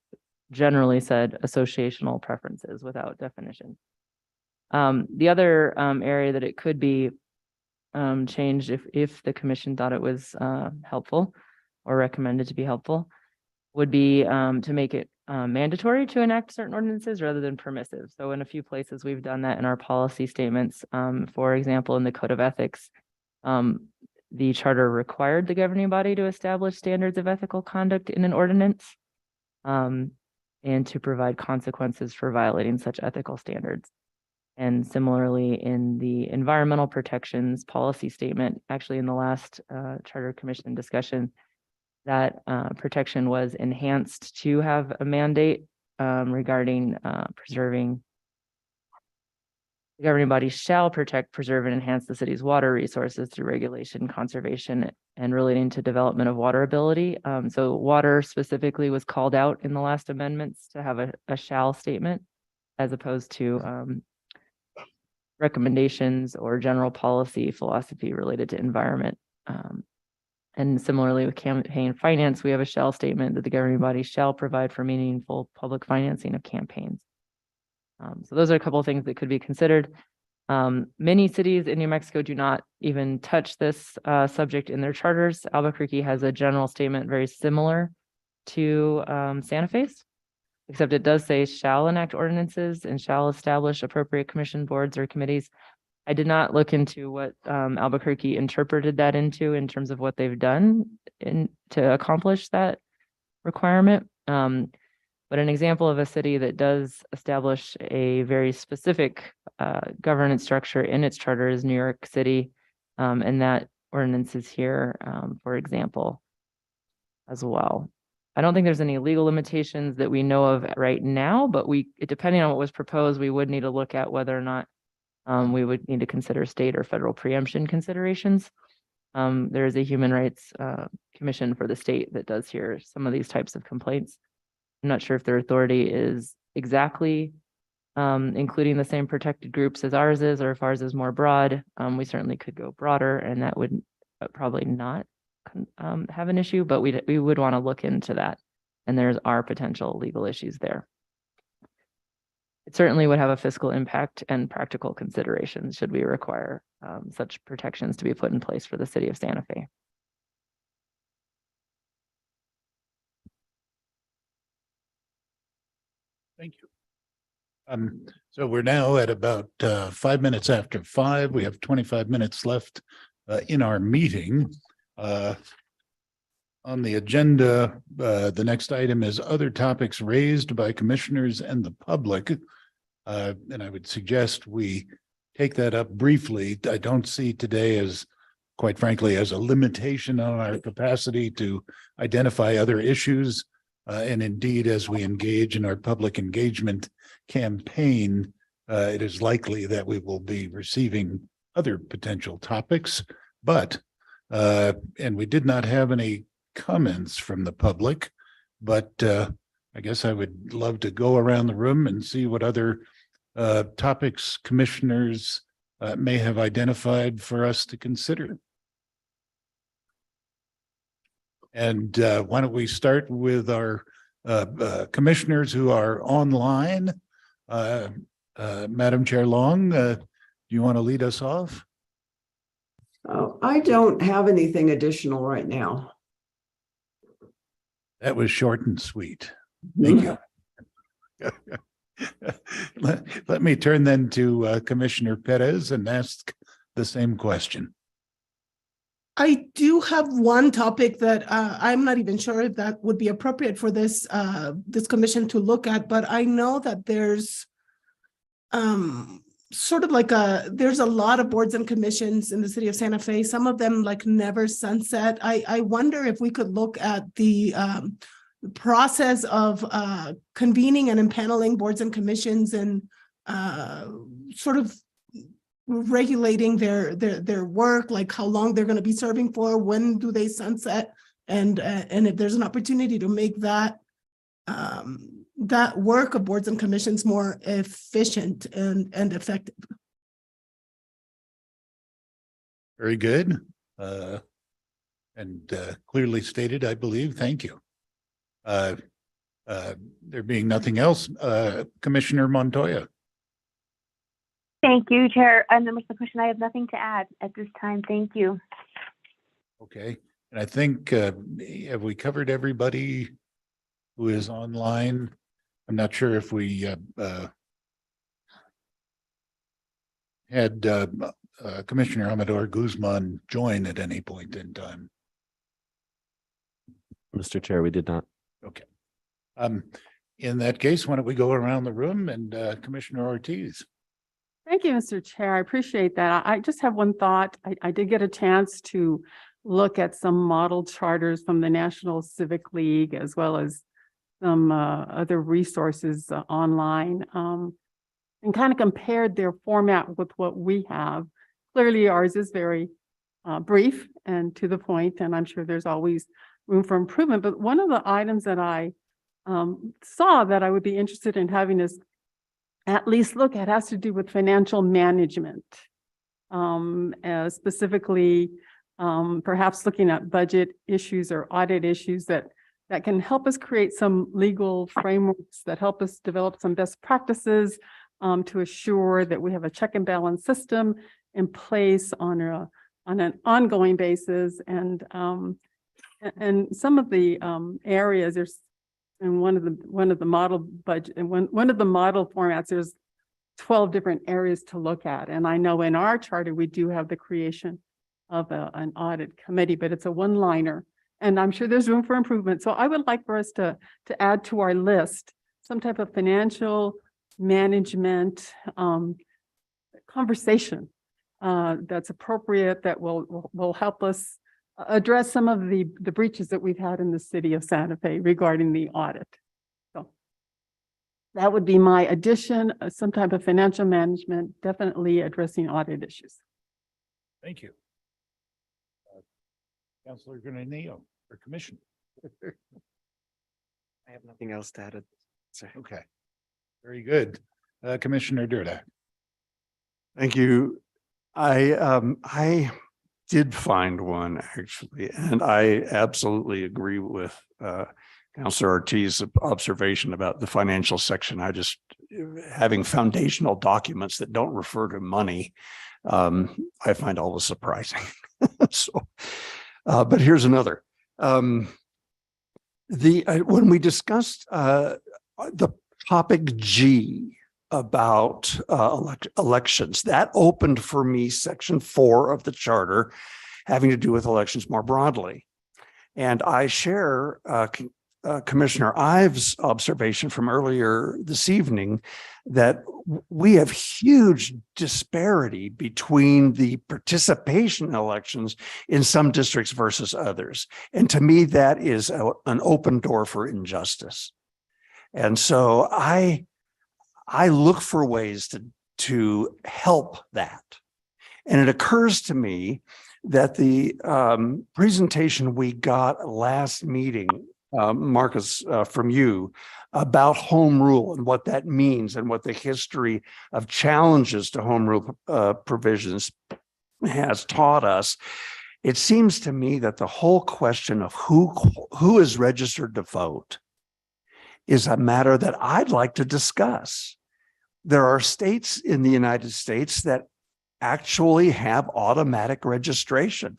Speaker 7: generally said associational preferences without definition. The other area that it could be changed if the commission thought it was helpful or recommended to be helpful would be to make it mandatory to enact certain ordinances rather than permissive. So in a few places, we've done that in our policy statements. For example, in the Code of Ethics, the charter required the governing body to establish standards of ethical conduct in an ordinance and to provide consequences for violating such ethical standards. And similarly, in the environmental protections policy statement, actually in the last Charter Commission discussion, that protection was enhanced to have a mandate regarding preserving. The governing body shall protect, preserve, and enhance the city's water resources through regulation, conservation, and relating to development of water ability. So water specifically was called out in the last amendments to have a shall statement as opposed to recommendations or general policy philosophy related to environment. And similarly with campaign finance, we have a shall statement that the governing body shall provide for meaningful public financing of campaigns. So those are a couple of things that could be considered. Many cities in New Mexico do not even touch this subject in their charters. Albuquerque has a general statement very similar to Santa Fe's, except it does say shall enact ordinances and shall establish appropriate commission boards or committees. I did not look into what Albuquerque interpreted that into in terms of what they've done to accomplish that requirement. But an example of a city that does establish a very specific governance structure in its charter is New York City. And that ordinance is here, for example, as well. I don't think there's any legal limitations that we know of right now, but depending on what was proposed, we would need to look at whether or not we would need to consider state or federal preemption considerations. There is a human rights commission for the state that does hear some of these types of complaints. I'm not sure if their authority is exactly including the same protected groups as ours is, or if ours is more broad. We certainly could go broader, and that would probably not have an issue, but we would want to look into that. And there's our potential legal issues there. It certainly would have a fiscal impact and practical considerations should we require such protections to be put in place for the city of Santa Fe.
Speaker 4: Thank you. So we're now at about 5 minutes after 5. We have 25 minutes left in our meeting. On the agenda, the next item is other topics raised by commissioners and the public. And I would suggest we take that up briefly. I don't see today as, quite frankly, as a limitation on our capacity to identify other issues. And indeed, as we engage in our public engagement campaign, it is likely that we will be receiving other potential topics. But, and we did not have any comments from the public, but I guess I would love to go around the room and see what other topics commissioners may have identified for us to consider. And why don't we start with our commissioners who are online? Madam Chair Long, do you want to lead us off?
Speaker 2: Oh, I don't have anything additional right now.
Speaker 4: That was short and sweet. Thank you. Let me turn then to Commissioner Perez and ask the same question.
Speaker 1: I do have one topic that I'm not even sure if that would be appropriate for this this commission to look at, but I know that there's sort of like there's a lot of boards and commissions in the city of Santa Fe. Some of them like never sunset. I wonder if we could look at the process of convening and impaneling boards and commissions and sort of regulating their work, like how long they're going to be serving for, when do they sunset, and if there's an opportunity to make that that work of boards and commissions more efficient and effective.
Speaker 4: Very good. And clearly stated, I believe. Thank you. There being nothing else, Commissioner Montoya.
Speaker 5: Thank you, Chair. And Members of the Commission, I have nothing to add at this time. Thank you.
Speaker 4: Okay, and I think, have we covered everybody who is online? I'm not sure if we had Commissioner Amador Guzman join at any point in time.
Speaker 3: Mr. Chair, we did not.
Speaker 4: Okay. In that case, why don't we go around the room and Commissioner Ortiz?
Speaker 6: Thank you, Mr. Chair. I appreciate that. I just have one thought. I did get a chance to look at some model charters from the National Civic League, as well as some other resources online, and kind of compared their format with what we have. Clearly, ours is very brief and to the point, and I'm sure there's always room for improvement. But one of the items that I saw that I would be interested in having us at least look at has to do with financial management, specifically perhaps looking at budget issues or audit issues that can help us create some legal frameworks that help us develop some best practices to assure that we have a check and balance system in place on an ongoing basis. And some of the areas, there's in one of the model budget and one of the model formats, there's 12 different areas to look at. And I know in our charter, we do have the creation of an audit committee, but it's a one-liner. And I'm sure there's room for improvement. So I would like for us to add to our list some type of financial management conversation that's appropriate, that will help us address some of the breaches that we've had in the city of Santa Fe regarding the audit. So that would be my addition, some type of financial management, definitely addressing audit issues.
Speaker 4: Thank you. Councilor Granillo, or Commissioner.
Speaker 13: I have nothing else to add. Sir.
Speaker 4: Okay, very good. Commissioner Durdak.
Speaker 10: Thank you. I did find one actually, and I absolutely agree with Councilor Ortiz's observation about the financial section. I just having foundational documents that don't refer to money, I find always surprising. So, but here's another. When we discussed the topic G about elections, that opened for me section 4 of the charter having to do with elections more broadly. And I share Commissioner Ives' observation from earlier this evening that we have huge disparity between the participation in elections in some districts versus others. And to me, that is an open door for injustice. And so I look for ways to help that. And it occurs to me that the presentation we got last meeting, Marcus, from you, about home rule and what that means and what the history of challenges to home rule provisions has taught us. It seems to me that the whole question of who is registered to vote is a matter that I'd like to discuss. There are states in the United States that actually have automatic registration.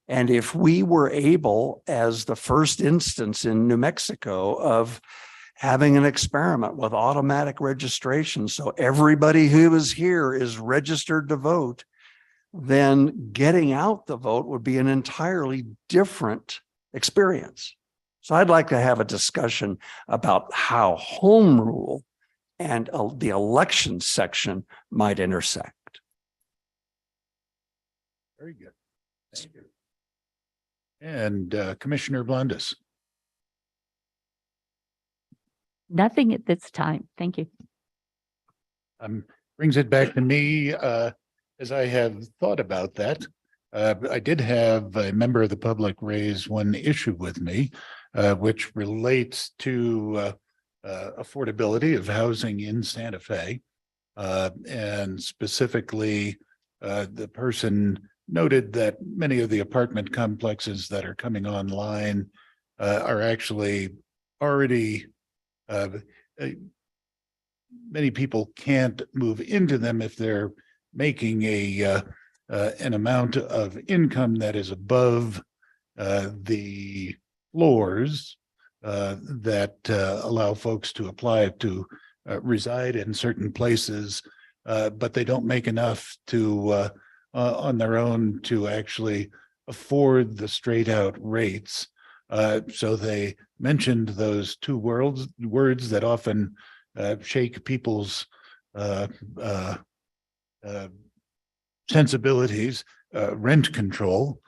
Speaker 10: And if we were able, as the first instance in New Mexico, of having an experiment with automatic registration, so everybody who is here is registered to vote, then getting out the vote would be an entirely different experience. So I'd like to have a discussion about how home rule and the election section might intersect.
Speaker 4: Very good. Thank you. And Commissioner Blundis.
Speaker 9: Nothing at this time. Thank you.
Speaker 4: Brings it back to me as I have thought about that. I did have a member of the public raise one issue with me, which relates to affordability of housing in Santa Fe. And specifically, the person noted that many of the apartment complexes that are coming online are actually already, many people can't move into them if they're making an amount of income that is above the floors that allow folks to apply to reside in certain places, but they don't make enough to on their own to actually afford the straight out rates. So they mentioned those two words that often shake people's sensibilities, rent control.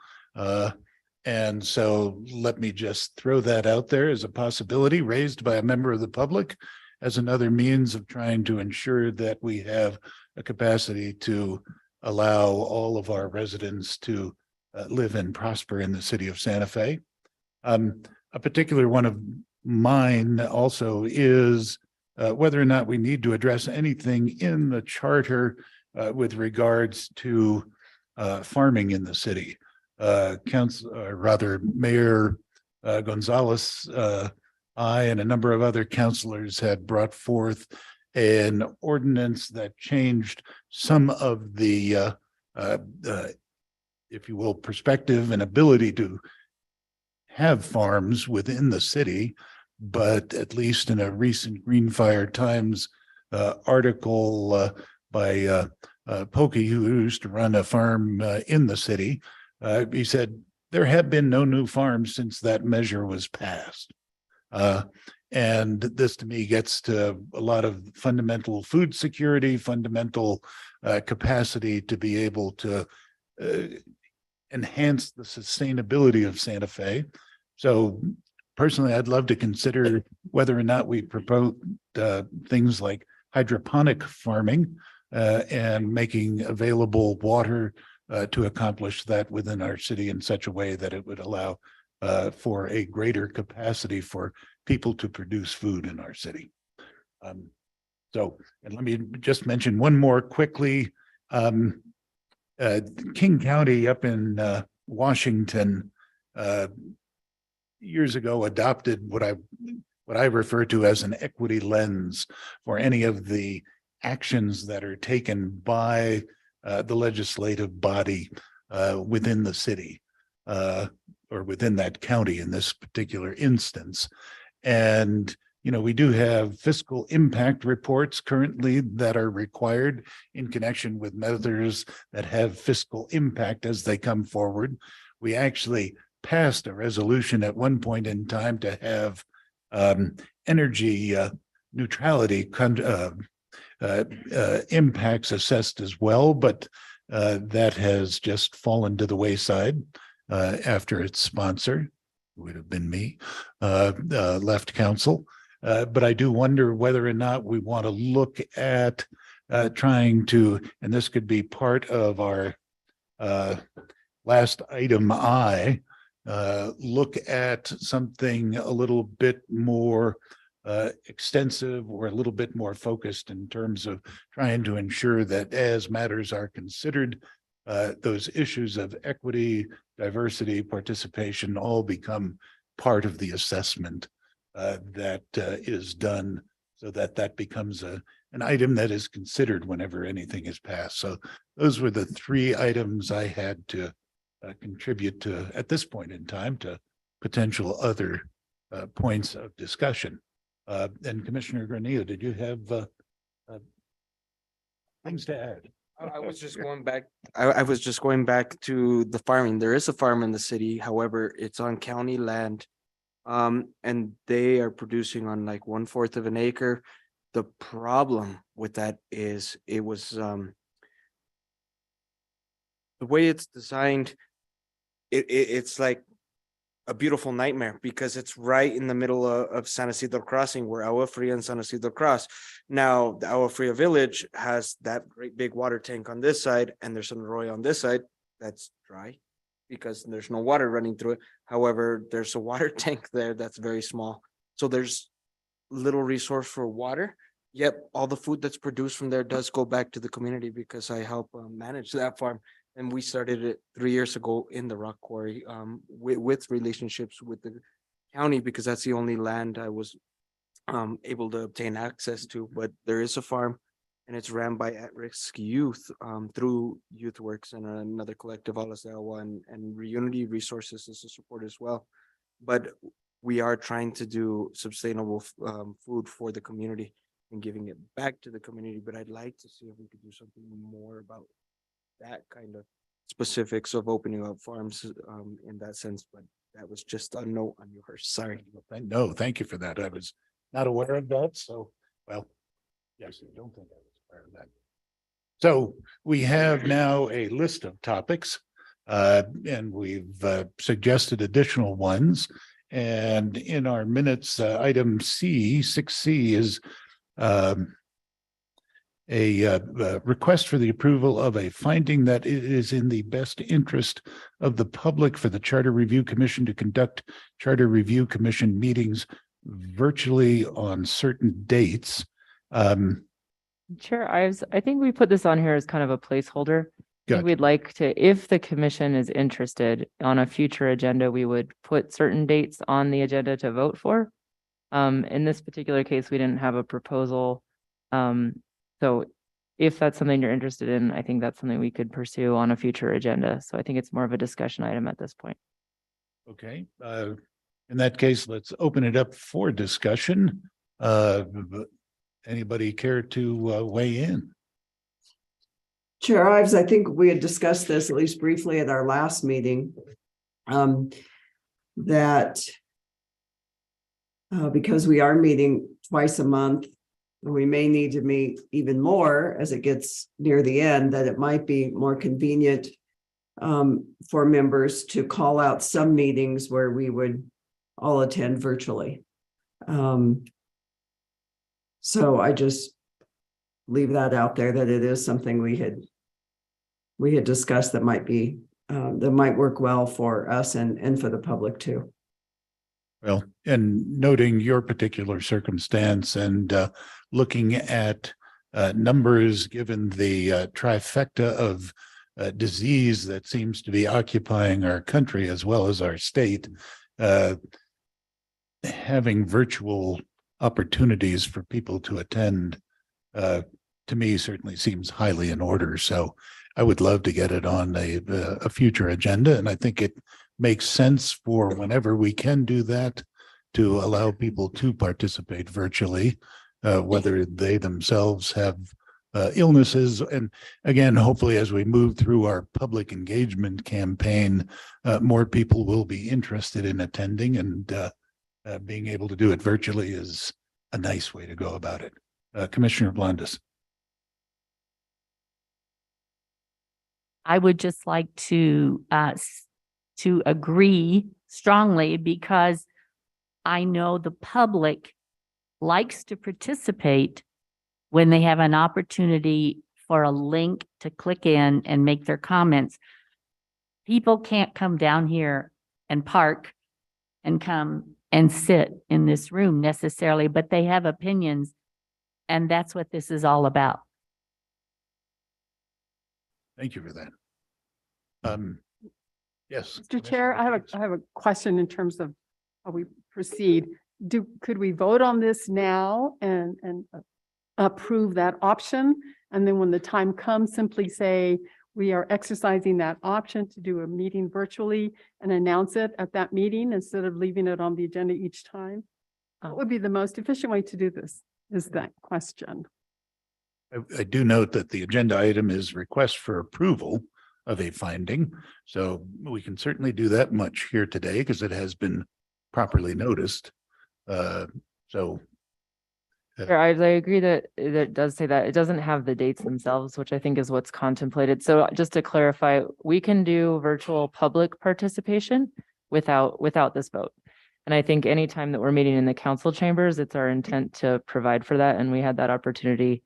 Speaker 4: And so let me just throw that out there as a possibility raised by a member of the public as another means of trying to ensure that we have a capacity to allow all of our residents to live and prosper in the city of Santa Fe. A particular one of mine also is whether or not we need to address anything in the charter with regards to farming in the city. Mayor Gonzalez, I and a number of other councilors had brought forth an ordinance that changed some of the, if you will, perspective and ability to have farms within the city. But at least in a recent Greenfire Times article by Pokey, who used to run a farm in the city, he said, there have been no new farms since that measure was passed. And this to me gets to a lot of fundamental food security, fundamental capacity to be able to enhance the sustainability of Santa Fe. So personally, I'd love to consider whether or not we propose things like hydroponic farming and making available water to accomplish that within our city in such a way that it would allow for a greater capacity for people to produce food in our city. So, and let me just mention one more quickly. King County up in Washington years ago adopted what I refer to as an equity lens for any of the actions that are taken by the legislative body within the city or within that county in this particular instance. And, you know, we do have fiscal impact reports currently that are required in connection with measures that have fiscal impact as they come forward. We actually passed a resolution at one point in time to have energy neutrality impacts assessed as well, but that has just fallen to the wayside after its sponsor, who would have been me, left council. But I do wonder whether or not we want to look at trying to, and this could be part of our last item I, look at something a little bit more extensive or a little bit more focused in terms of trying to ensure that as matters are considered, those issues of equity, diversity, participation all become part of the assessment that is done, so that that becomes an item that is considered whenever anything is passed. So those were the three items I had to contribute to at this point in time to potential other points of discussion. And Commissioner Granillo, did you have things to add?
Speaker 13: I was just going back, I was just going back to the farming. There is a farm in the city, however, it's on county land. And they are producing on like 1/4 of an acre. The problem with that is it was the way it's designed, it's like a beautiful nightmare because it's right in the middle of San Isidro Crossing, where Agua Fria and San Isidro cross. Now, the Agua Fria village has that great big water tank on this side, and there's an arroyo on this side that's dry because there's no water running through it. However, there's a water tank there that's very small. So there's little resource for water. Yep, all the food that's produced from there does go back to the community because I help manage that farm. And we started it 3 years ago in the rock quarry with relationships with the county, because that's the only land I was able to obtain access to. But there is a farm and it's ran by at-risk youth through YouthWorks and another collective, Alas de Agua, and Reunity Resources as a support as well. But we are trying to do sustainable food for the community and giving it back to the community. But I'd like to see if we could do something more about that kind of specifics of opening up farms in that sense. But that was just a note on yours. Sorry.
Speaker 4: No, thank you for that. I was not aware of that. So, well, yes, I don't think I was aware of that. So we have now a list of topics and we've suggested additional ones. And in our minutes, item C, 6C is a request for the approval of a finding that it is in the best interest of the public for the Charter Review Commission to conduct Charter Review Commission meetings virtually on certain dates.
Speaker 7: Chair Ives, I think we put this on here as kind of a placeholder. I think
Speaker 4: Gotcha.
Speaker 7: we'd like to, if the commission is interested on a future agenda, we would put certain dates on the agenda to vote for. In this particular case, we didn't have a proposal. So if that's something you're interested in, I think that's something we could pursue on a future agenda. So I think it's more of a discussion item at this point.
Speaker 4: Okay, in that case, let's open it up for discussion. Anybody care to weigh in?
Speaker 2: Chair Ives, I think we had discussed this at least briefly at our last meeting. that because we are meeting twice a month, and we may need to meet even more as it gets near the end, that it might be more convenient for members to call out some meetings where we would all attend virtually. So I just leave that out there, that it is something we had discussed that might be that might work well for us and for the public too.
Speaker 4: Well, and noting your particular circumstance and looking at numbers, given the trifecta of disease that seems to be occupying our country as well as our state, having virtual opportunities for people to attend, to me, certainly seems highly in order. So I would love to get it on a future agenda, and I think it makes sense for whenever we can do that, to allow people to participate virtually, whether they themselves have illnesses. And again, hopefully, as we move through our public engagement campaign, more people will be interested in attending, and being able to do it virtually is a nice way to go about it. Commissioner Blondis.
Speaker 9: I would just like to agree strongly, because I know the public likes to participate when they have an opportunity for a link to click in and make their comments. People can't come down here and park and come and sit in this room necessarily, but they have opinions, and that's what this is all about.
Speaker 4: Thank you for that. Yes.
Speaker 6: Mr. Chair, I have a question in terms of how we proceed. Could we vote on this now and approve that option? And then when the time comes, simply say, we are exercising that option to do a meeting virtually and announce it at that meeting instead of leaving it on the agenda each time? What would be the most efficient way to do this, is that question.
Speaker 4: I do note that the agenda item is request for approval of a finding. So we can certainly do that much here today because it has been properly noticed.
Speaker 7: Sure, I agree that it does say that. It doesn't have the dates themselves, which I think is what's contemplated. So just to clarify, we can do virtual public participation without this vote. And I think anytime that we're meeting in the council chambers, it's our intent to provide for that. And we had that opportunity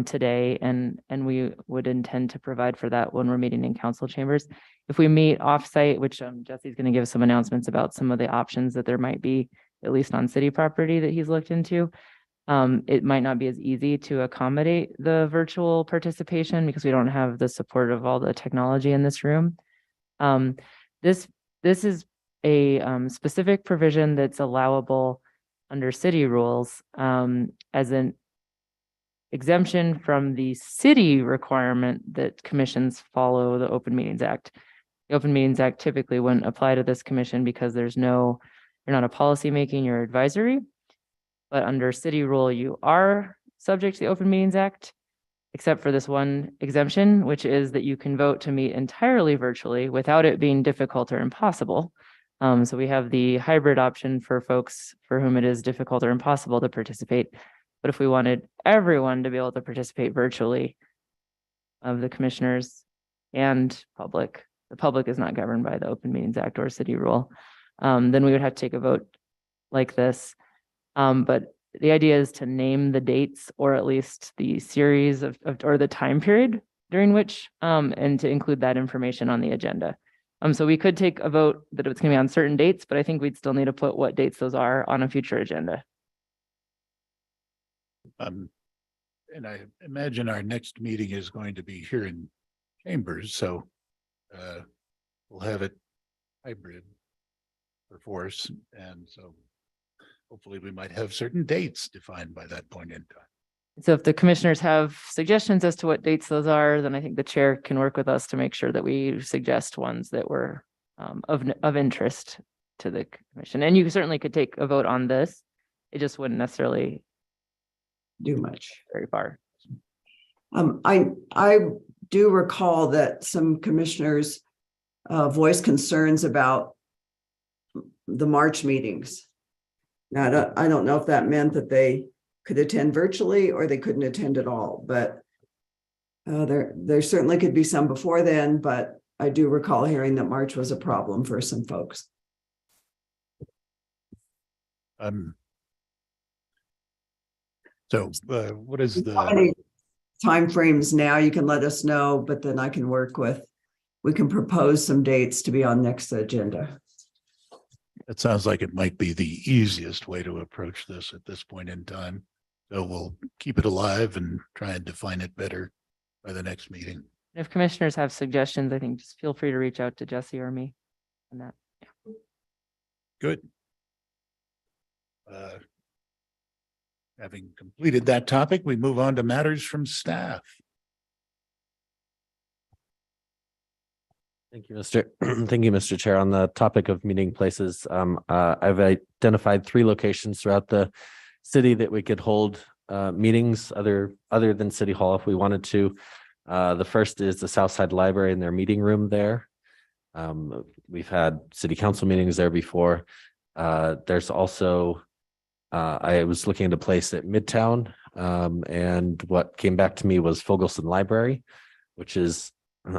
Speaker 7: today, and we would intend to provide for that when we're meeting in council chambers. If we meet offsite, which Jesse's going to give some announcements about some of the options that there might be, at least on city property, that he's looked into. It might not be as easy to accommodate the virtual participation because we don't have the support of all the technology in this room. This is a specific provision that's allowable under city rules as an exemption from the city requirement that commissions follow the Open Meetings Act. The Open Meetings Act typically wouldn't apply to this commission because you're not a policy making, you're advisory. But under city rule, you are subject to the Open Meetings Act, except for this one exemption, which is that you can vote to meet entirely virtually without it being difficult or impossible. So we have the hybrid option for folks for whom it is difficult or impossible to participate. But if we wanted everyone to be able to participate virtually, of the commissioners and public, the public is not governed by the Open Meetings Act or city rule, then we would have to take a vote like this. But the idea is to name the dates, or at least the series or the time period during which, and to include that information on the agenda. So we could take a vote that it's going to be on certain dates, but I think we'd still need to put what dates those are on a future agenda.
Speaker 4: And I imagine our next meeting is going to be here in chambers, so we'll have it hybrid for force, and so hopefully we might have certain dates defined by that point in time.
Speaker 7: So if the commissioners have suggestions as to what dates those are, then I think the chair can work with us to make sure that we suggest ones that were of interest to the commission. And you certainly could take a vote on this. It just wouldn't necessarily
Speaker 2: do much
Speaker 7: very far.
Speaker 2: I do recall that some commissioners voiced concerns about the March meetings. Now, I don't know if that meant that they could attend virtually or they couldn't attend at all, but there certainly could be some before then, but I do recall hearing that March was a problem for some folks.
Speaker 4: So what is the,
Speaker 2: Any timeframes now, you can let us know, but then I can we can propose some dates to be on next agenda.
Speaker 4: it sounds like it might be the easiest way to approach this at this point in time. So we'll keep it alive and try and define it better by the next meeting.
Speaker 7: If commissioners have suggestions, I think just feel free to reach out to Jesse or me on that.
Speaker 4: Good. Having completed that topic, we move on to matters from staff.
Speaker 3: Thank you, thank you, Mr. Chair. On the topic of meeting places, I've identified 3 locations throughout the city that we could hold meetings other than City Hall if we wanted to. The first is the Southside Library and their meeting room there. We've had city council meetings there before. There's also, I was looking at a place at Midtown, and what came back to me was Fogelson Library, which is,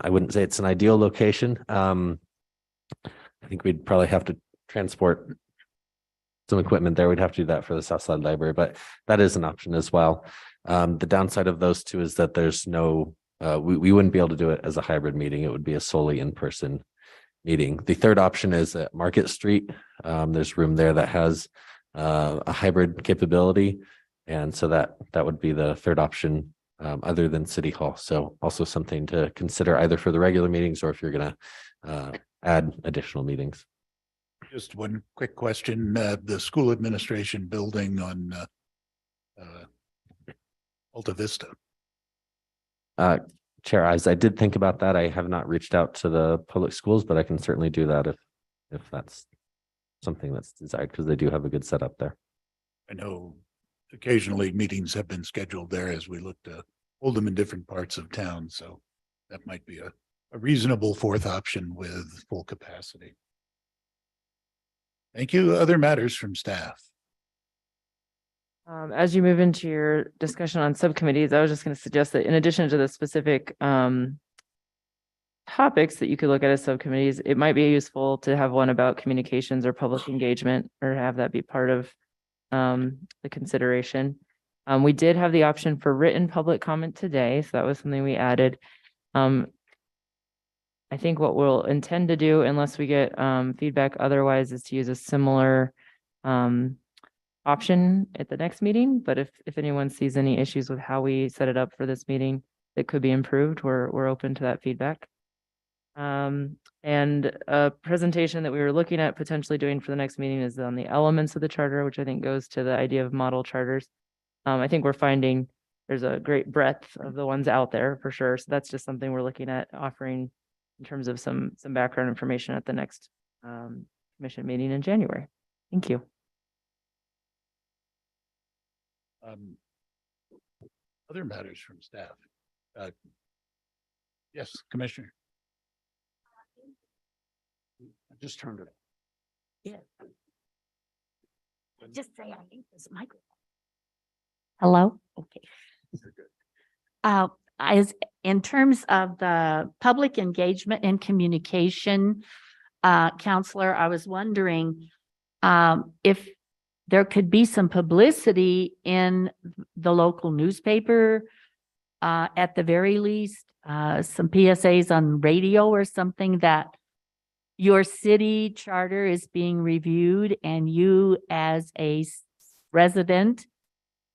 Speaker 3: I wouldn't say it's an ideal location. I think we'd probably have to transport some equipment there. We'd have to do that for the Southside Library, but that is an option as well. The downside of those two is that there's no, we wouldn't be able to do it as a hybrid meeting. It would be a solely in-person meeting. The third option is at Market Street. There's room there that has a hybrid capability. And so that would be the third option other than City Hall. So also something to consider either for the regular meetings or if you're going to add additional meetings.
Speaker 4: Just one quick question, the school administration building on Alta Vista.
Speaker 3: Chair, as I did think about that, I have not reached out to the public schools, but I can certainly do that if that's something that's desired, because they do have a good setup there.
Speaker 4: I know occasionally meetings have been scheduled there as we look to hold them in different parts of town. So that might be a reasonable fourth option with full capacity. Thank you. Other matters from staff.
Speaker 7: As you move into your discussion on subcommittees, I was just going to suggest that in addition to the specific topics that you could look at as subcommittees, it might be useful to have one about communications or public engagement, or have that be part of the consideration. We did have the option for written public comment today, so that was something we added. I think what we'll intend to do, unless we get feedback otherwise, is to use a similar option at the next meeting. But if anyone sees any issues with how we set it up for this meeting that could be improved, we're open to that feedback. And a presentation that we were looking at potentially doing for the next meeting is on the elements of the charter, which I think goes to the idea of model charters. I think we're finding there's a great breadth of the ones out there for sure. So that's just something we're looking at offering in terms of some background information at the next commission meeting in January. Thank you.
Speaker 4: Other matters from staff. Yes, Commissioner.
Speaker 10: I just turned it.
Speaker 9: Yeah. Just say I need this microphone. Hello? Okay. As in terms of the public engagement and communication, counselor, I was wondering if there could be some publicity in the local newspaper, at the very least, some PSAs on radio or something that your city charter is being reviewed and you as a resident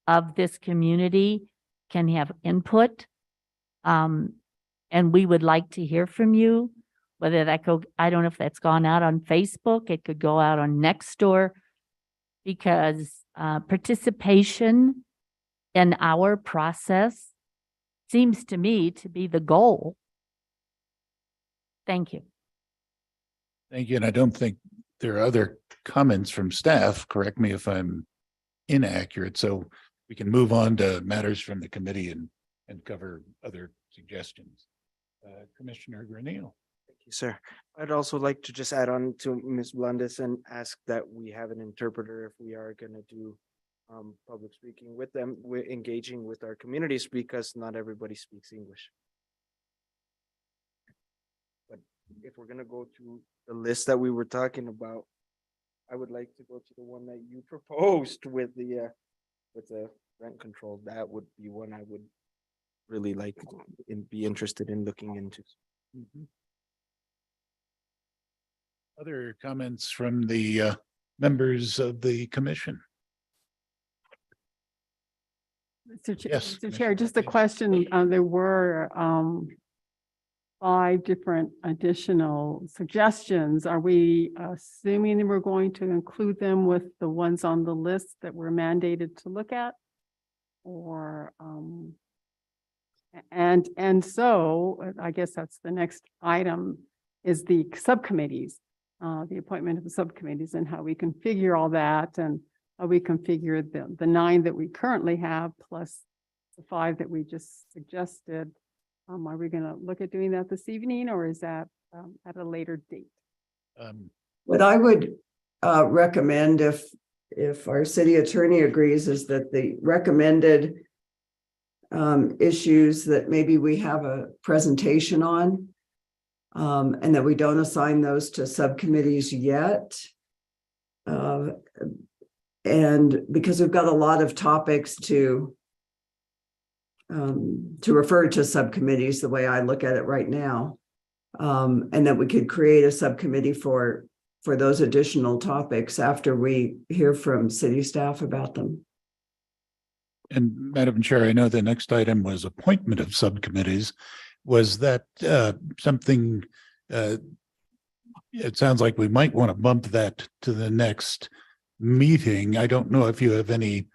Speaker 9: of this community can have input. And we would like to hear from you, whether that I don't know if that's gone out on Facebook, it could go out on Nextdoor, because participation in our process seems to me to be the goal. Thank you.
Speaker 4: Thank you. And I don't think there are other comments from staff. Correct me if I'm inaccurate. So we can move on to matters from the committee and cover other suggestions. Commissioner Granillo.
Speaker 10: Thank
Speaker 13: you, sir. I'd also like to just add on to Ms. Blundes and ask that we have an interpreter if we are gonna do public speaking with them. We're engaging with our communities because not everybody speaks English. But if we're gonna go to the list that we were talking about, I would like to go to the one that you proposed with the rent control. That would be one I would really like and be interested in looking into.
Speaker 4: Other comments from the members of the commission? Yes,
Speaker 6: Mr. Chair, just a
Speaker 4: Commissioner
Speaker 6: question. There were 5 different additional suggestions. Are we assuming that we're going to include them with the ones on the list that we're mandated to look at? Or so I guess that's the next item is the subcommittees, the appointment of the subcommittees and how we configure all that and how we configure the 9 that we currently have plus the 5 that we just suggested. Are we going to look at doing that this evening or is that at a later date?
Speaker 2: What I would recommend if our city attorney agrees is that the recommended issues that maybe we have a presentation on and that we don't assign those to subcommittees yet. And because we've got a lot of topics to refer to subcommittees the way I look at it right now, and that we could create a subcommittee for those additional topics after we hear from city staff about them.
Speaker 4: And Madam Chair, I know the next item was appointment of subcommittees. Was that something, it sounds like we might want to bump that to the next meeting. I don't know if you have any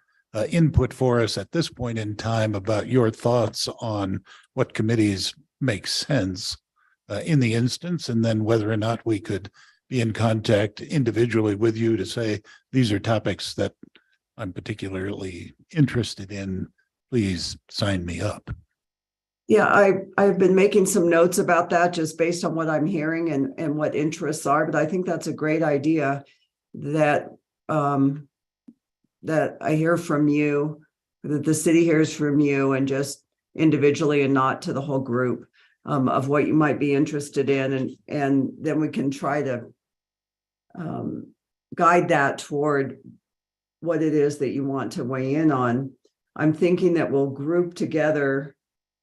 Speaker 4: input for us at this point in time about your thoughts on what committees make sense in the instance, and then whether or not we could be in contact individually with you to say, these are topics that I'm particularly interested in, please sign me up.
Speaker 2: Yeah, I've been making some notes about that just based on what I'm hearing and what interests are, but I think that's a great idea that that I hear from you, that the city hears from you, and just individually and not to the whole group of what you might be interested in, and then we can try to guide that toward what it is that you want to weigh in on. I'm thinking that we'll group together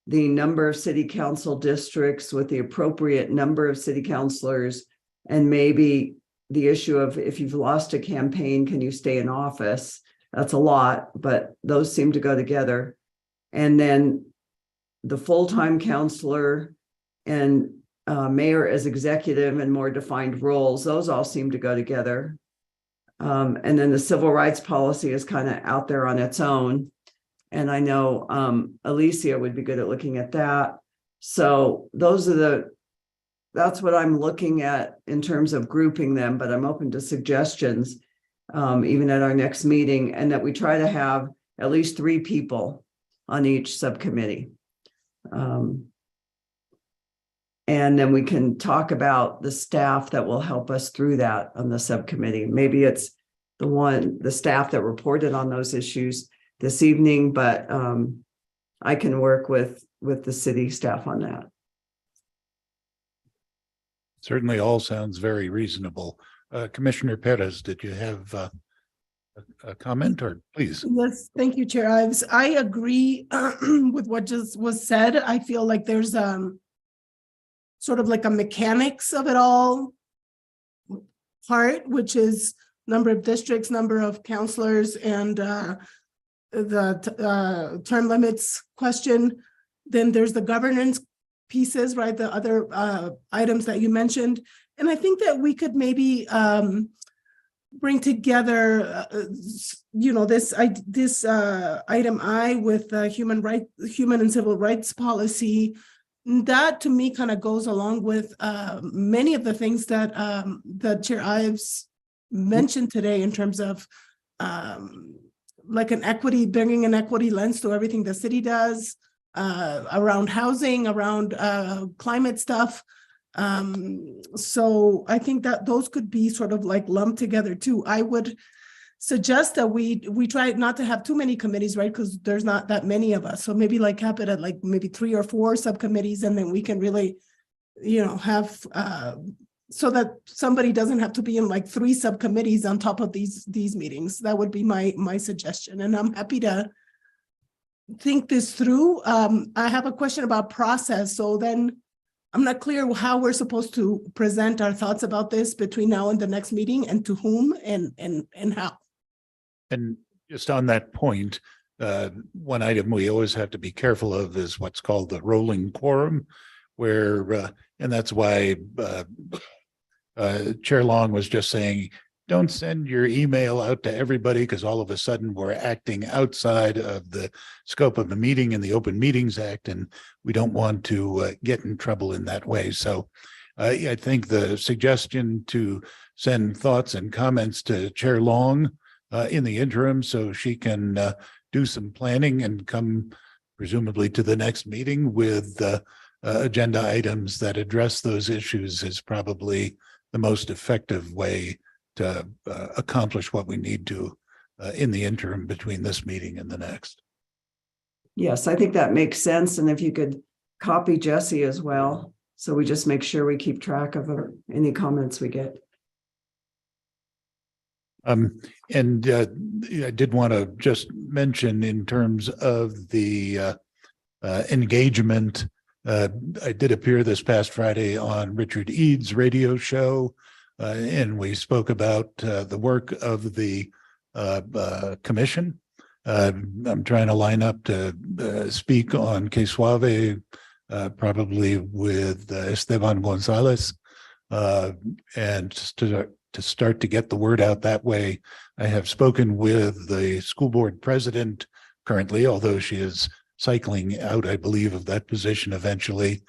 Speaker 2: the number of city council districts with the appropriate number of city councilors, and maybe the issue of if you've lost a campaign, can you stay in office? That's a lot, but those seem to go together. And then the full-time counselor and mayor as executive and more defined roles, those all seem to go together. And then the civil rights policy is kind of out there on its own. And I know Alicia would be good at looking at that. So that's what I'm looking at in terms of grouping them, but I'm open to suggestions even at our next meeting, and that we try to have at least 3 people on each subcommittee. And then we can talk about the staff that will help us through that on the subcommittee. Maybe it's the staff that reported on those issues this evening, but I can work with the city staff on that.
Speaker 4: Certainly all sounds very reasonable. Commissioner Perez, did you have a comment, or please?
Speaker 1: Yes, thank you, Chair Ives. I agree with what just was said. I feel like there's sort of like a mechanics of it all part, which is number of districts, number of counselors, and the term limits question. Then there's the governance pieces, right? The other items that you mentioned. And I think that we could maybe bring together, this item I with the human and civil rights policy. That to me kind of goes along with many of the things that the Chair Ives mentioned today in terms of like bringing an equity lens to everything the city does around housing, around climate stuff. So I think that those could be sort of like lumped together too. I would suggest that we try not to have too many committees, right? Because there's not that many of us. So maybe like cap it at like maybe 3 or 4 subcommittees, and then we can really, have so that somebody doesn't have to be in like 3 subcommittees on top of these meetings. That would be my suggestion. And I'm happy to think this through. I have a question about process. So then I'm not clear how we're supposed to present our thoughts about this between now and the next meeting, and to whom and how.
Speaker 4: And just on that point, one item we always have to be careful of is what's called the rolling quorum, where, and that's why Chair Long was just saying, don't send your email out to everybody, because all of a sudden we're acting outside of the scope of the meeting and the Open Meetings Act, and we don't want to get in trouble in that way. So I think the suggestion to send thoughts and comments to Chair Long in the interim, so she can do some planning and come presumably to the next meeting with agenda items that address those issues, is probably the most effective way to accomplish what we need to in the interim between this meeting and the next.
Speaker 2: Yes, I think that makes sense. And if you could copy Jesse as well, so we just make sure we keep track of any comments we get.
Speaker 4: And I did want to just mention in terms of the engagement, I did appear this past Friday on Richard Eads' radio show, and we spoke about the work of the commission. I'm trying to line up to speak on Que Suave, probably with Esteban Gonzalez, and to start to get the word out that way. I have spoken with the school board president currently, although she is cycling out, I believe, of that position eventually.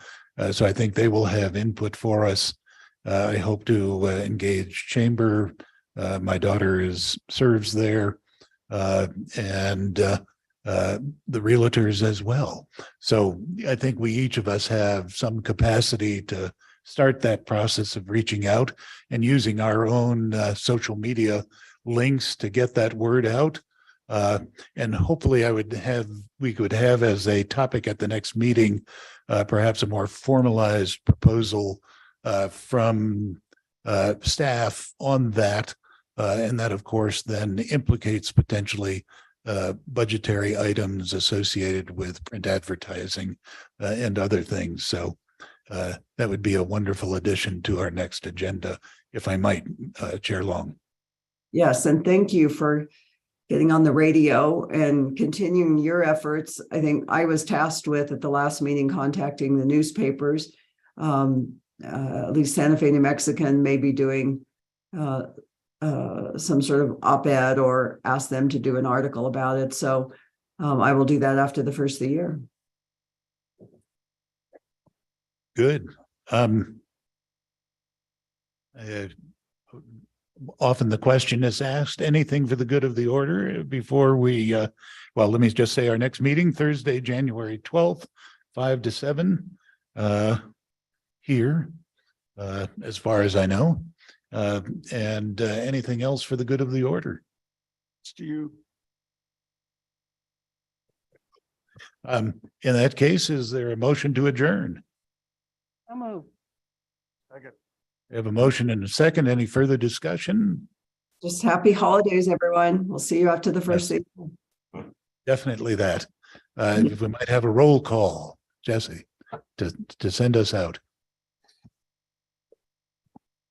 Speaker 4: So I think they will have input for us. I hope to engage chamber. My daughter serves there, and the realtors as well. So I think we each of us have some capacity to start that process of reaching out and using our own social media links to get that word out. And hopefully we could have as a topic at the next meeting, perhaps a more formalized proposal from staff on that. And that, of course, then implicates potentially budgetary items associated with print advertising and other things. So that would be a wonderful addition to our next agenda, if I might, Chair Long.
Speaker 2: Yes, and thank you for getting on the radio and continuing your efforts. I think I was tasked with at the last meeting contacting the newspapers. At least Santa Fe New Mexican may be doing some sort of op-ed or ask them to do an article about it. So I will do that after the first of the year.
Speaker 4: Good. Often the question is asked, anything for the good of the order before we, well, let me just say our next meeting, Thursday, January 12th, 5 to 7, here, as far as I know. And anything else for the good of the order?
Speaker 10: It's to you.
Speaker 4: In that case, is there a motion to adjourn? We have a motion and a second. Any further discussion?
Speaker 2: Just happy holidays, everyone. We'll see you after the first season.
Speaker 4: Definitely that. If we might have a roll call, Jesse, to send us out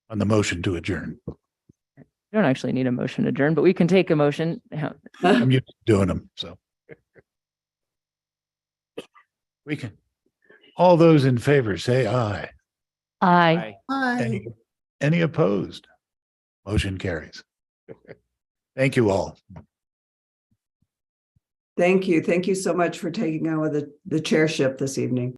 Speaker 4: on the motion to adjourn.
Speaker 7: We don't actually need a motion to adjourn, but we can take a motion.
Speaker 4: I'm used to doing them, so. We can. All those in favor say aye.
Speaker 7: Aye.
Speaker 1: Hi.
Speaker 4: Any opposed? Motion carries. Thank you all.
Speaker 2: Thank you. Thank you so much for taking over the chairship this evening.